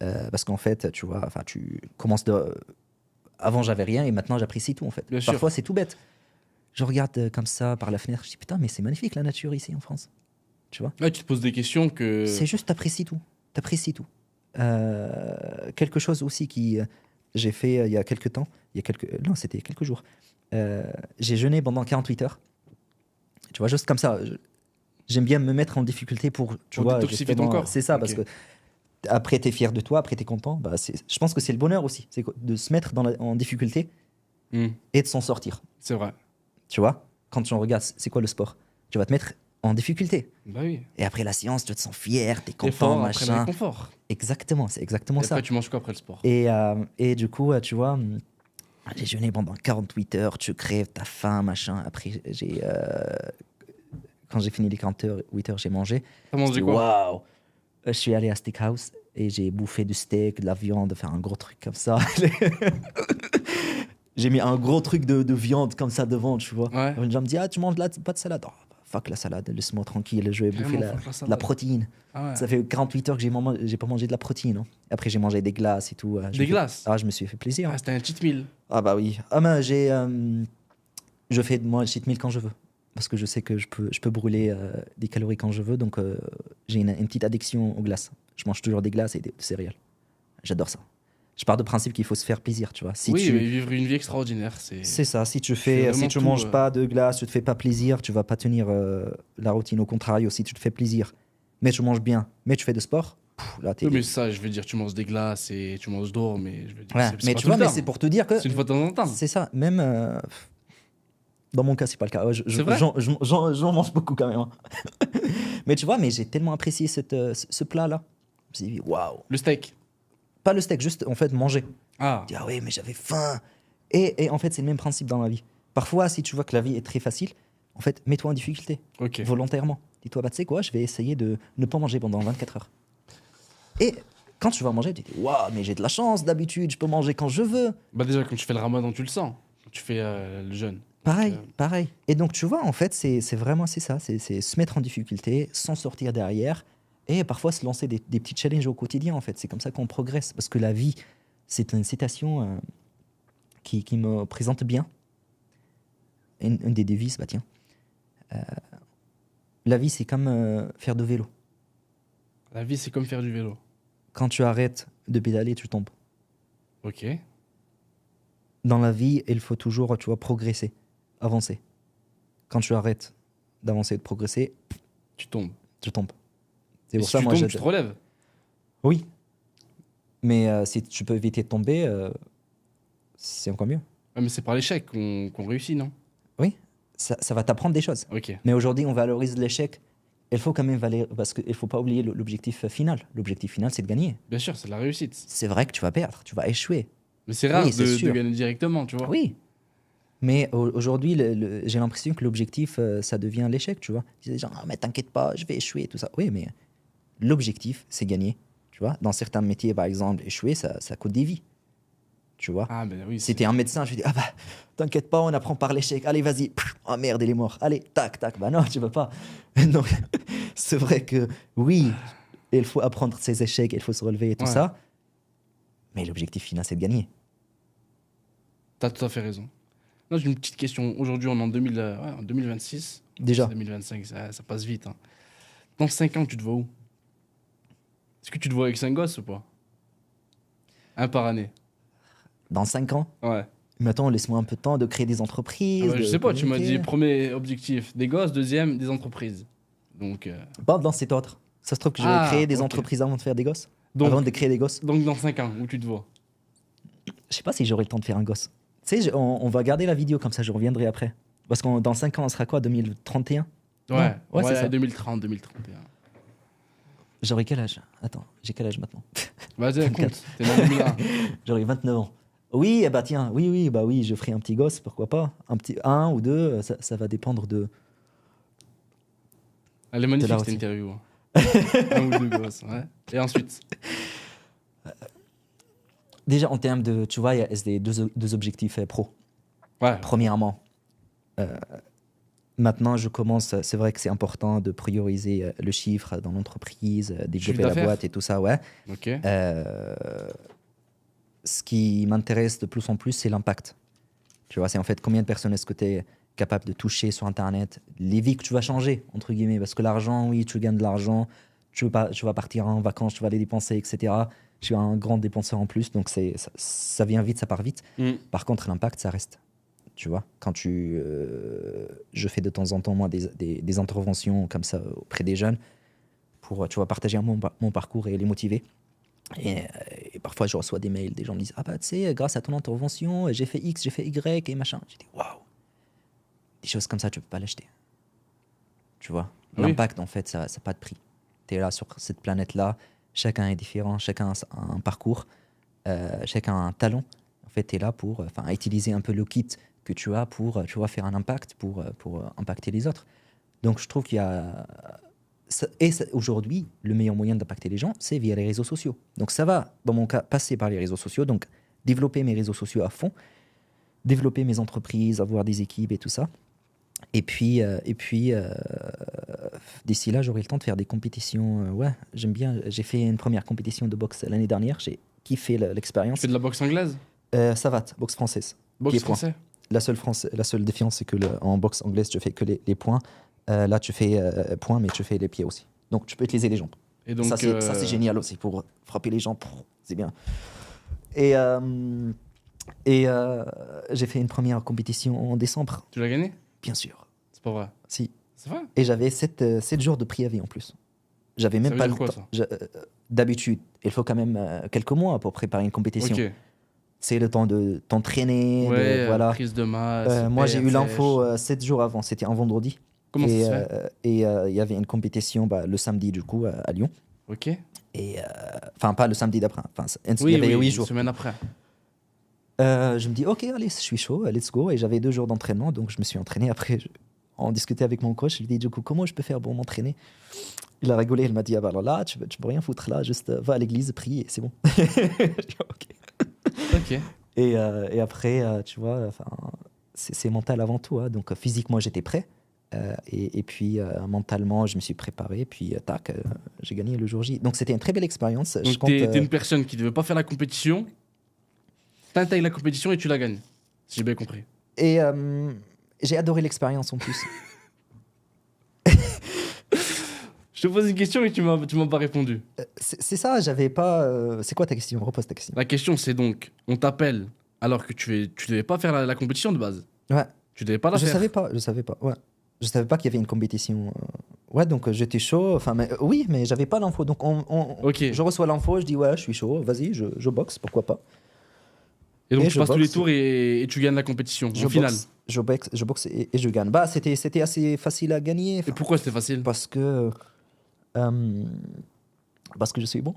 Parce qu'en fait, tu vois, enfin, tu commences de... Avant, j'avais rien et maintenant, j'apprécie tout, en fait. Bien sûr. Parfois, c'est tout bête. Je regarde comme ça par la fenêtre, je dis putain, mais c'est magnifique la nature ici en France. Tu vois? Ouais, tu te poses des questions que. C'est juste, t'apprécies tout. T'apprécies tout. Quelque chose aussi qui j'ai fait il y a quelques temps, non, c'était quelques jours. J'ai jeûné pendant 48 heures. Tu vois, juste comme ça. J'aime bien me mettre en difficulté pour, tu Pour vois, détoxifier justement, ton corps. c'est ça, Ok. parce que après, t'es fier de toi, après, t'es content. Bah, je pense que c'est le bonheur aussi, c'est de se mettre en difficulté Mm. et de s'en sortir. C'est vrai. Tu vois, quand tu regardes, c'est quoi le sport? Tu vas te mettre en difficulté. Bah oui. Et après la séance, tu te sens fier, t'es T'es content, fort après le machin. réconfort. Exactement, c'est exactement Et ça. après, tu manges quoi après le sport? Et du coup, tu vois, j'ai jeûné pendant 48 heures, tu crèves, t'as faim, machin. Après, quand j'ai fini les 48 heures, j'ai mangé. T'as Je mangé dis, quoi? waouh! Je suis allé à Steakhouse et j'ai bouffé du steak, de la viande, faire un gros truc comme ça. J'ai mis un gros truc de viande comme ça devant, tu vois. Ouais. Les gens me disent, ah, tu manges pas de salade. Oh, fuck la salade, laisse-moi tranquille, je vais bouffer Carrément, fuck la la salade. protéine. Ah ouais. Ça fait 48 heures que j'ai pas mangé de la protéine. Hein. Après, j'ai mangé des glaces et tout. Des glaces? Ah, je me suis fait plaisir. Ah, c'était un cheat meal. Ah bah oui. Ah ben, je fais moi le cheat meal quand je veux. Parce que je sais que je peux brûler des calories quand je veux. Donc, j'ai une petite addiction aux glaces. Je mange toujours des glaces et des céréales. J'adore ça. Je pars de principe qu'il faut se faire plaisir, tu vois. Si Oui, tu... mais vivre une vie extraordinaire, c'est. C'est ça, si tu fais vraiment tout, manges pas de glace, tu te fais pas plaisir, tu vas pas tenir la routine. Au contraire, si tu te fais plaisir, mais tu manges bien, mais tu fais de sport, là t'es... Oui, mais ça, je veux dire, tu manges des glaces et tu manges d'or, mais je veux dire, Ouais, c'est mais pas tu tout vois, le mais temps. c'est pour te dire que C'est une fois de temps en temps. c'est ça, même dans mon cas, c'est pas le cas. C'est vrai? J'en mange beaucoup quand même. Hein. Mais tu vois, mais j'ai tellement apprécié ce plat-là. Je me suis dit, waouh. Le steak. Pas le steak, juste en fait manger. Ah, Je dis, ah oui, mais j'avais faim. Et en fait, c'est le même principe dans la vie. Parfois, si tu vois que la vie est très facile, en fait, mets-toi en difficulté, ok. volontairement. Dis-toi, bah, tu sais quoi, je vais essayer de ne pas manger pendant 24 heures. Et quand tu vas manger, tu te dis, waouh, mais j'ai de la chance d'habitude, je peux manger quand je veux. Bah, déjà, quand tu fais le ramadan, tu le sens. Quand tu fais le jeûne. Pareil, Donc, pareil. Et donc, tu vois, en fait, c'est vraiment c'est ça. C'est se mettre en difficulté, s'en sortir derrière, et parfois se lancer des petits challenges au quotidien, en fait. C'est comme ça qu'on progresse. Parce que la vie, c'est une citation qui me présente bien. Une des devises, bah tiens. La vie, c'est comme faire de vélo. La vie, c'est comme faire du vélo. Quand tu arrêtes de pédaler, tu tombes. Ok. Dans la vie, il faut toujours, tu vois, progresser, avancer. Quand tu arrêtes d'avancer et de progresser, Tu tombes. tu tombes. C'est Et pour si ça, tu moi, tombes, j'aide- tu te relèves. Oui. Mais si tu peux éviter de tomber, c'est encore mieux. Ouais, mais c'est par l'échec qu'on réussit, non? Oui. Ça va t'apprendre des choses. Ok. Mais aujourd'hui, on valorise l'échec. Il faut quand même parce qu'il ne faut pas oublier l'objectif final. L'objectif final, c'est de gagner. Bien sûr, c'est de la réussite. C'est vrai que tu vas perdre, tu vas échouer. Mais c'est rare Oui, c'est de sûr. gagner directement, tu vois. Oui. Mais aujourd'hui, j'ai l'impression que l'objectif, ça devient l'échec, tu vois. Tu dis genre, ah, mais t'inquiète pas, je vais échouer, tout ça. Oui, mais l'objectif, c'est gagner. Tu vois, dans certains métiers, par exemple, échouer, ça coûte des vies. tu vois. Ah, ben oui. C'était un médecin, je lui dis, ah bah, t'inquiète pas, on apprend par l'échec. Allez, vas-y. Oh merde, il est mort. Allez, tac, tac. Bah non, tu peux pas. Donc, c'est vrai que oui, il faut apprendre ses échecs, il faut se relever et tout Ouais. ça. Mais l'objectif final, c'est de gagner. T'as tout à fait raison. Non, j'ai une petite question. Aujourd'hui, on est en 2026. Déjà. C'est 2025, ça passe vite. Hein. Dans 5 ans, tu te vois où? Est-ce que tu te vois avec 5 gosses ou pas? Un par année. Dans 5 ans, Ouais. maintenant, laisse-moi un peu de temps de créer des Ah entreprises. bah, je de sais pas, tu m'as dit communiquer. premier objectif des gosses, deuxième des entreprises. Donc, Pas dans cet ordre. Ça se trouve que je vais Ah, créer des ok. entreprises avant de faire des gosses. donc, Avant de créer des gosses. donc dans 5 ans, où tu te vois? Je sais pas si j'aurai le temps de faire un gosse. Tu sais, on va garder la vidéo comme ça, je reviendrai après. Parce que dans 5 ans, on sera quoi, 2031? Ouais, Ouais, c'est ça. 2030, 2031. J'aurai quel âge? Attends, j'ai quel âge maintenant? Vas-y, 24. compte. T'es né en 2001. J'aurai 29 ans. Oui, eh bah tiens, oui, bah oui, je ferai un petit gosse, pourquoi pas? Un ou deux, ça va dépendre de. Elle est magnifique là cette aussi. interview. Hein. Un ou deux gosses, ouais. Et ensuite? Déjà, en termes de. Tu vois, il y a deux objectifs pro. Ouais. Premièrement, maintenant, je commence. C'est vrai que c'est important de prioriser le chiffre dans l'entreprise, développer la d'affaires. boîte et tout ça, ouais. Ok. Ce qui m'intéresse de plus en plus, c'est l'impact. Tu vois, c'est en fait combien de personnes est-ce que tu es capable de toucher sur Internet, les vies que tu vas changer, entre guillemets. Parce que l'argent, oui, tu gagnes de l'argent, tu vas partir en vacances, tu vas les dépenser, etc. Je suis un grand dépenseur en plus, donc ça vient vite, ça part vite. Mm. Par contre, l'impact, ça reste. Tu vois, quand je fais de temps en temps, moi, des interventions comme ça auprès des jeunes pour, tu vois, partager mon parcours et les motiver. Et parfois, je reçois des mails, des gens me disent, ah bah, tu sais, grâce à ton intervention, j'ai fait X, j'ai fait Y et machin. J'ai dit, waouh, des choses comme ça, tu peux pas l'acheter. Tu vois, Oui. l'impact, en fait, ça n'a pas de prix. Tu es là sur cette planète-là, chacun est différent, chacun a un parcours, chacun a un talent. En fait, tu es là pour utiliser un peu le kit que tu as pour tu vois, faire un impact, pour impacter les autres. Donc, je trouve qu'il y a. Aujourd'hui, le meilleur moyen d'impacter les gens, c'est via les réseaux sociaux. Donc, ça va, dans mon cas, passer par les réseaux sociaux. Donc, développer mes réseaux sociaux à fond, développer mes entreprises, avoir des équipes et tout ça. Et puis d'ici là, j'aurai le temps de faire des compétitions. Ouais, j'aime bien. J'ai fait une première compétition de boxe l'année dernière. J'ai kiffé Tu l'expérience. fais de la boxe anglaise? Savate, boxe française. Boxe Qui est point. français? La seule différence, c'est que en boxe anglaise, tu fais que les points. Là, tu fais points, mais tu fais les pieds aussi. Donc, tu peux utiliser les jambes. Et donc, Ça, c'est génial aussi pour frapper les gens. C'est bien. Et j'ai fait une première compétition en décembre, Tu l'as gagné? bien sûr. C'est pas vrai. Si. C'est vrai? Et j'avais 7 jours de préavis en plus. J'avais même veut pas dire le quoi, temps. D'habitude, il faut quand même quelques mois pour préparer une compétition. Ok. C'est le temps de t'entraîner. Ouais, voilà. prise de masse. Moi, j'ai eu perte, l'info 7 jours avant. C'était un vendredi. Comment et ça se fait? il y avait une compétition le samedi, du coup, à Lyon. Ok. Et enfin, pas le samedi d'après. Il Oui, y avait oui, 8 une jours. semaine après. Je me dis, ok, allez, je suis chaud, let's go. Et j'avais 2 jours d'entraînement, donc je me suis entraîné. Après, on discutait avec mon coach. Je lui ai dit, du coup, comment je peux faire pour m'entraîner? Il a rigolé, il m'a dit, ah bah alors là, tu peux rien foutre là, juste va à l'église, prie, et c'est bon. J'ai dit, ok. Ok. Et après, tu vois, c'est mental avant tout. Hein. Donc, physiquement, j'étais prêt. Et puis, mentalement, je me suis préparé. Puis, tac, j'ai gagné le jour J. Donc, c'était une très belle expérience. Donc, t'es une personne qui ne devait pas faire la compétition. T'intègres la compétition et tu la gagnes. Si j'ai bien compris. Et j'ai adoré l'expérience en plus. Je te pose une question et tu m'as pas répondu. C'est ça, j'avais pas. C'est quoi ta question? Repose ta question. La question, c'est donc, on t'appelle alors que tu devais pas faire la compétition de base. Ouais. Tu devais pas la Je faire. savais pas. Ouais. Je savais pas qu'il y avait une compétition. Ouais, donc j'étais chaud. Enfin, oui, mais j'avais pas l'info. Donc, Ok. je reçois l'info, je dis ouais, je suis chaud. Vas-y, je boxe, pourquoi pas. Et donc, Et tu je passes tous les boxe. tours et tu gagnes la compétition. Je Au final. je boxe et je gagne. Bah, c'était assez facile à gagner. Et pourquoi c'était facile? Parce que je suis bon.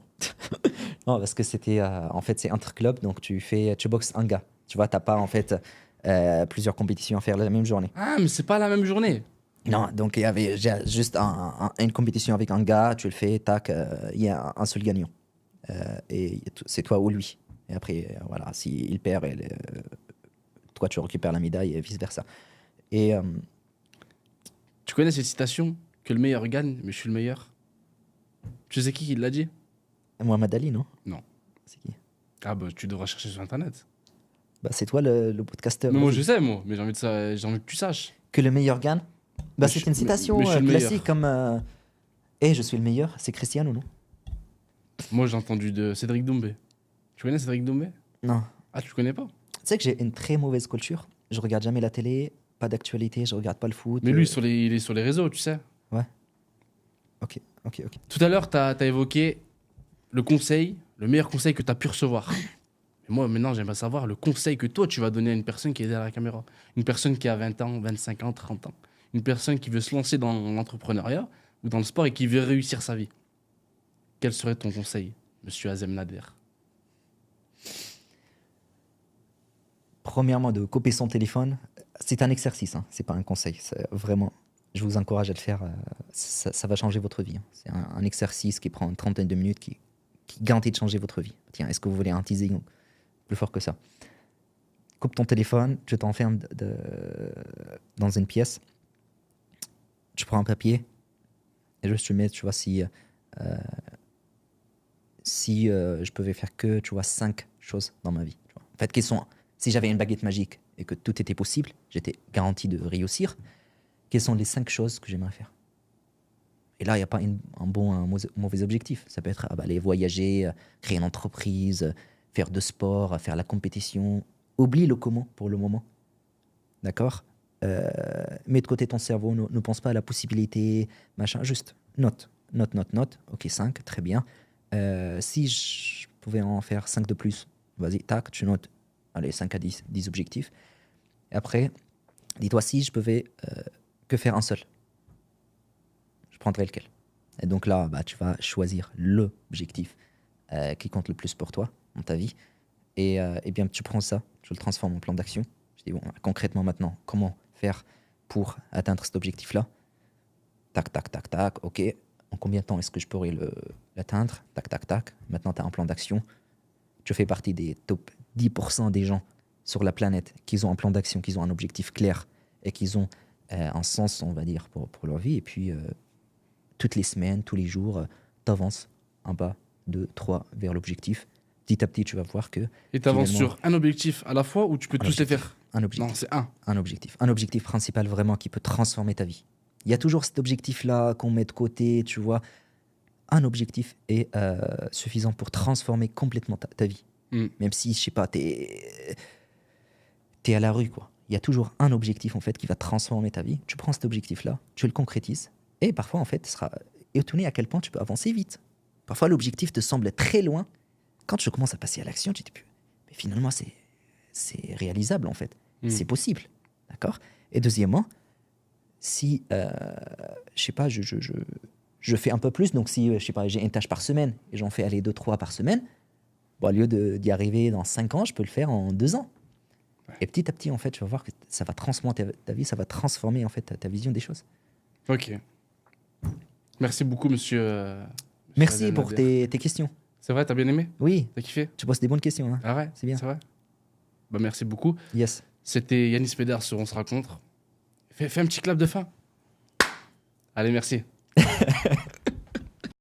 Non, parce que c'était en fait c'est entre clubs, donc tu boxes un gars. Tu vois, t'as pas en fait plusieurs compétitions à faire la même journée. Ah, mais c'est pas la même journée. Non, donc il y avait juste une compétition avec un gars, tu le fais, tac, il y a un seul gagnant. Et c'est toi ou lui. Et après, voilà, s'il perd, toi, tu récupères la médaille et vice-versa. Et Tu connais cette citation que le meilleur gagne, mais je suis le meilleur? Tu sais qui l'a dit? Mohamed Ali, non? Non. C'est qui? Ah bah tu devras chercher sur internet. Bah, c'est toi le podcasteur. Mais moi Vas-y. je sais, moi, mais j'ai envie que tu saches. Que le meilleur gagne. Bah, Mais c'est je- une citation mais je suis le classique meilleur. comme je suis le meilleur. C'est Cristiano, non? Moi j'ai entendu de Cédric Doumbé. Tu connais Cédric Doumbé? Non. Ah, tu le connais pas? Tu sais que j'ai une très mauvaise culture. Je regarde jamais la télé, pas d'actualité, je regarde pas le foot. Mais lui, il est sur les réseaux, tu sais. Ok. Tout à l'heure, t'as évoqué le conseil, le meilleur conseil que t'as pu recevoir. Mais moi, maintenant, j'aimerais savoir le conseil que toi, tu vas donner à une personne qui est derrière la caméra. Une personne qui a 20 ans, 25 ans, 30 ans. Une personne qui veut se lancer dans l'entrepreneuriat ou dans le sport et qui veut réussir sa vie. Quel serait ton conseil, monsieur Azem Nader? Premièrement, de couper son téléphone, c'est un exercice, hein, c'est pas un conseil. C'est vraiment, je vous encourage à le faire. Ça va changer votre vie. Hein. C'est un exercice qui prend une trentaine de minutes qui garantit de changer votre vie. Tiens, est-ce que vous voulez un teasing plus fort que ça? Coupe ton téléphone, tu t'enfermes dans une pièce, tu prends un papier et juste tu mets, tu vois, si je pouvais faire que, tu vois, 5 choses dans ma vie. Tu vois. En fait, si j'avais une baguette magique et que tout était possible, j'étais garanti de réussir, quelles sont les 5 choses que j'aimerais faire? Et là, il n'y a pas un bon ou un mauvais objectif. Ça peut être aller voyager, créer une entreprise, faire de sport, faire la compétition. Oublie le comment pour le moment. D'accord? Mets de côté ton cerveau, ne pense pas à la possibilité, machin. Juste note. Ok, 5, très bien. Si je pouvais en faire 5 de plus, vas-y, tac, tu notes. Allez, 5 à 10 objectifs. Et après, dis-toi, si je pouvais que faire un seul, je prendrais lequel? Et donc là, bah, tu vas choisir l'objectif qui compte le plus pour toi dans ta vie. Et bien, tu prends ça, tu le transformes en plan d'action. Je dis, bon, concrètement maintenant, comment faire pour atteindre cet objectif-là? Tac, tac, tac, tac, ok. En combien de temps est-ce que je pourrais l'atteindre? Tac, tac, tac. Maintenant, tu as un plan d'action. Tu fais partie des top 10% des gens sur la planète qui ont un plan d'action, qui ont un objectif clair et qui ont un sens, on va dire, pour leur vie. Et puis, toutes les semaines, tous les jours, tu avances un pas, 2, 3 vers l'objectif. Petit à petit, tu vas voir que... Et t'avances finalement, sur un objectif à la fois ou tu peux un tous les objectif. faire? Un objectif. Non, c'est un. Un objectif. Un objectif principal vraiment qui peut transformer ta vie. Il y a toujours cet objectif-là qu'on met de côté, tu vois. Un objectif est suffisant pour transformer complètement ta vie. Même si, je sais pas, t'es à la rue, quoi. Il y a toujours un objectif, en fait, qui va transformer ta vie. Tu prends cet objectif-là, tu le concrétises, et parfois, en fait, tu seras étonné à quel point tu peux avancer vite. Parfois, l'objectif te semble très loin. Quand tu commences à passer à l'action, tu te dis, mais finalement, c'est réalisable, en fait. C'est possible, d'accord? Et deuxièmement, si, je sais pas, je fais un peu plus, donc si, je sais pas, j'ai une tâche par semaine, et j'en fais aller 2, 3 par semaine, bon, au lieu d'y arriver dans 5 ans, je peux le faire en 2 ans. Ouais. Et petit à petit, en fait, tu vas voir que ça va transformer ta vie, ça va transformer, en fait, ta vision des choses. Ok. Merci beaucoup, monsieur. Merci pour tes questions. C'est vrai, t'as bien aimé? Oui. T'as kiffé? Tu poses des bonnes questions. Hein. Ah ouais? C'est bien. C'est vrai? Bah, merci beaucoup. Yes. C'était Yanis Pedar sur On se rencontre. Fais un petit clap de fin. Allez, merci.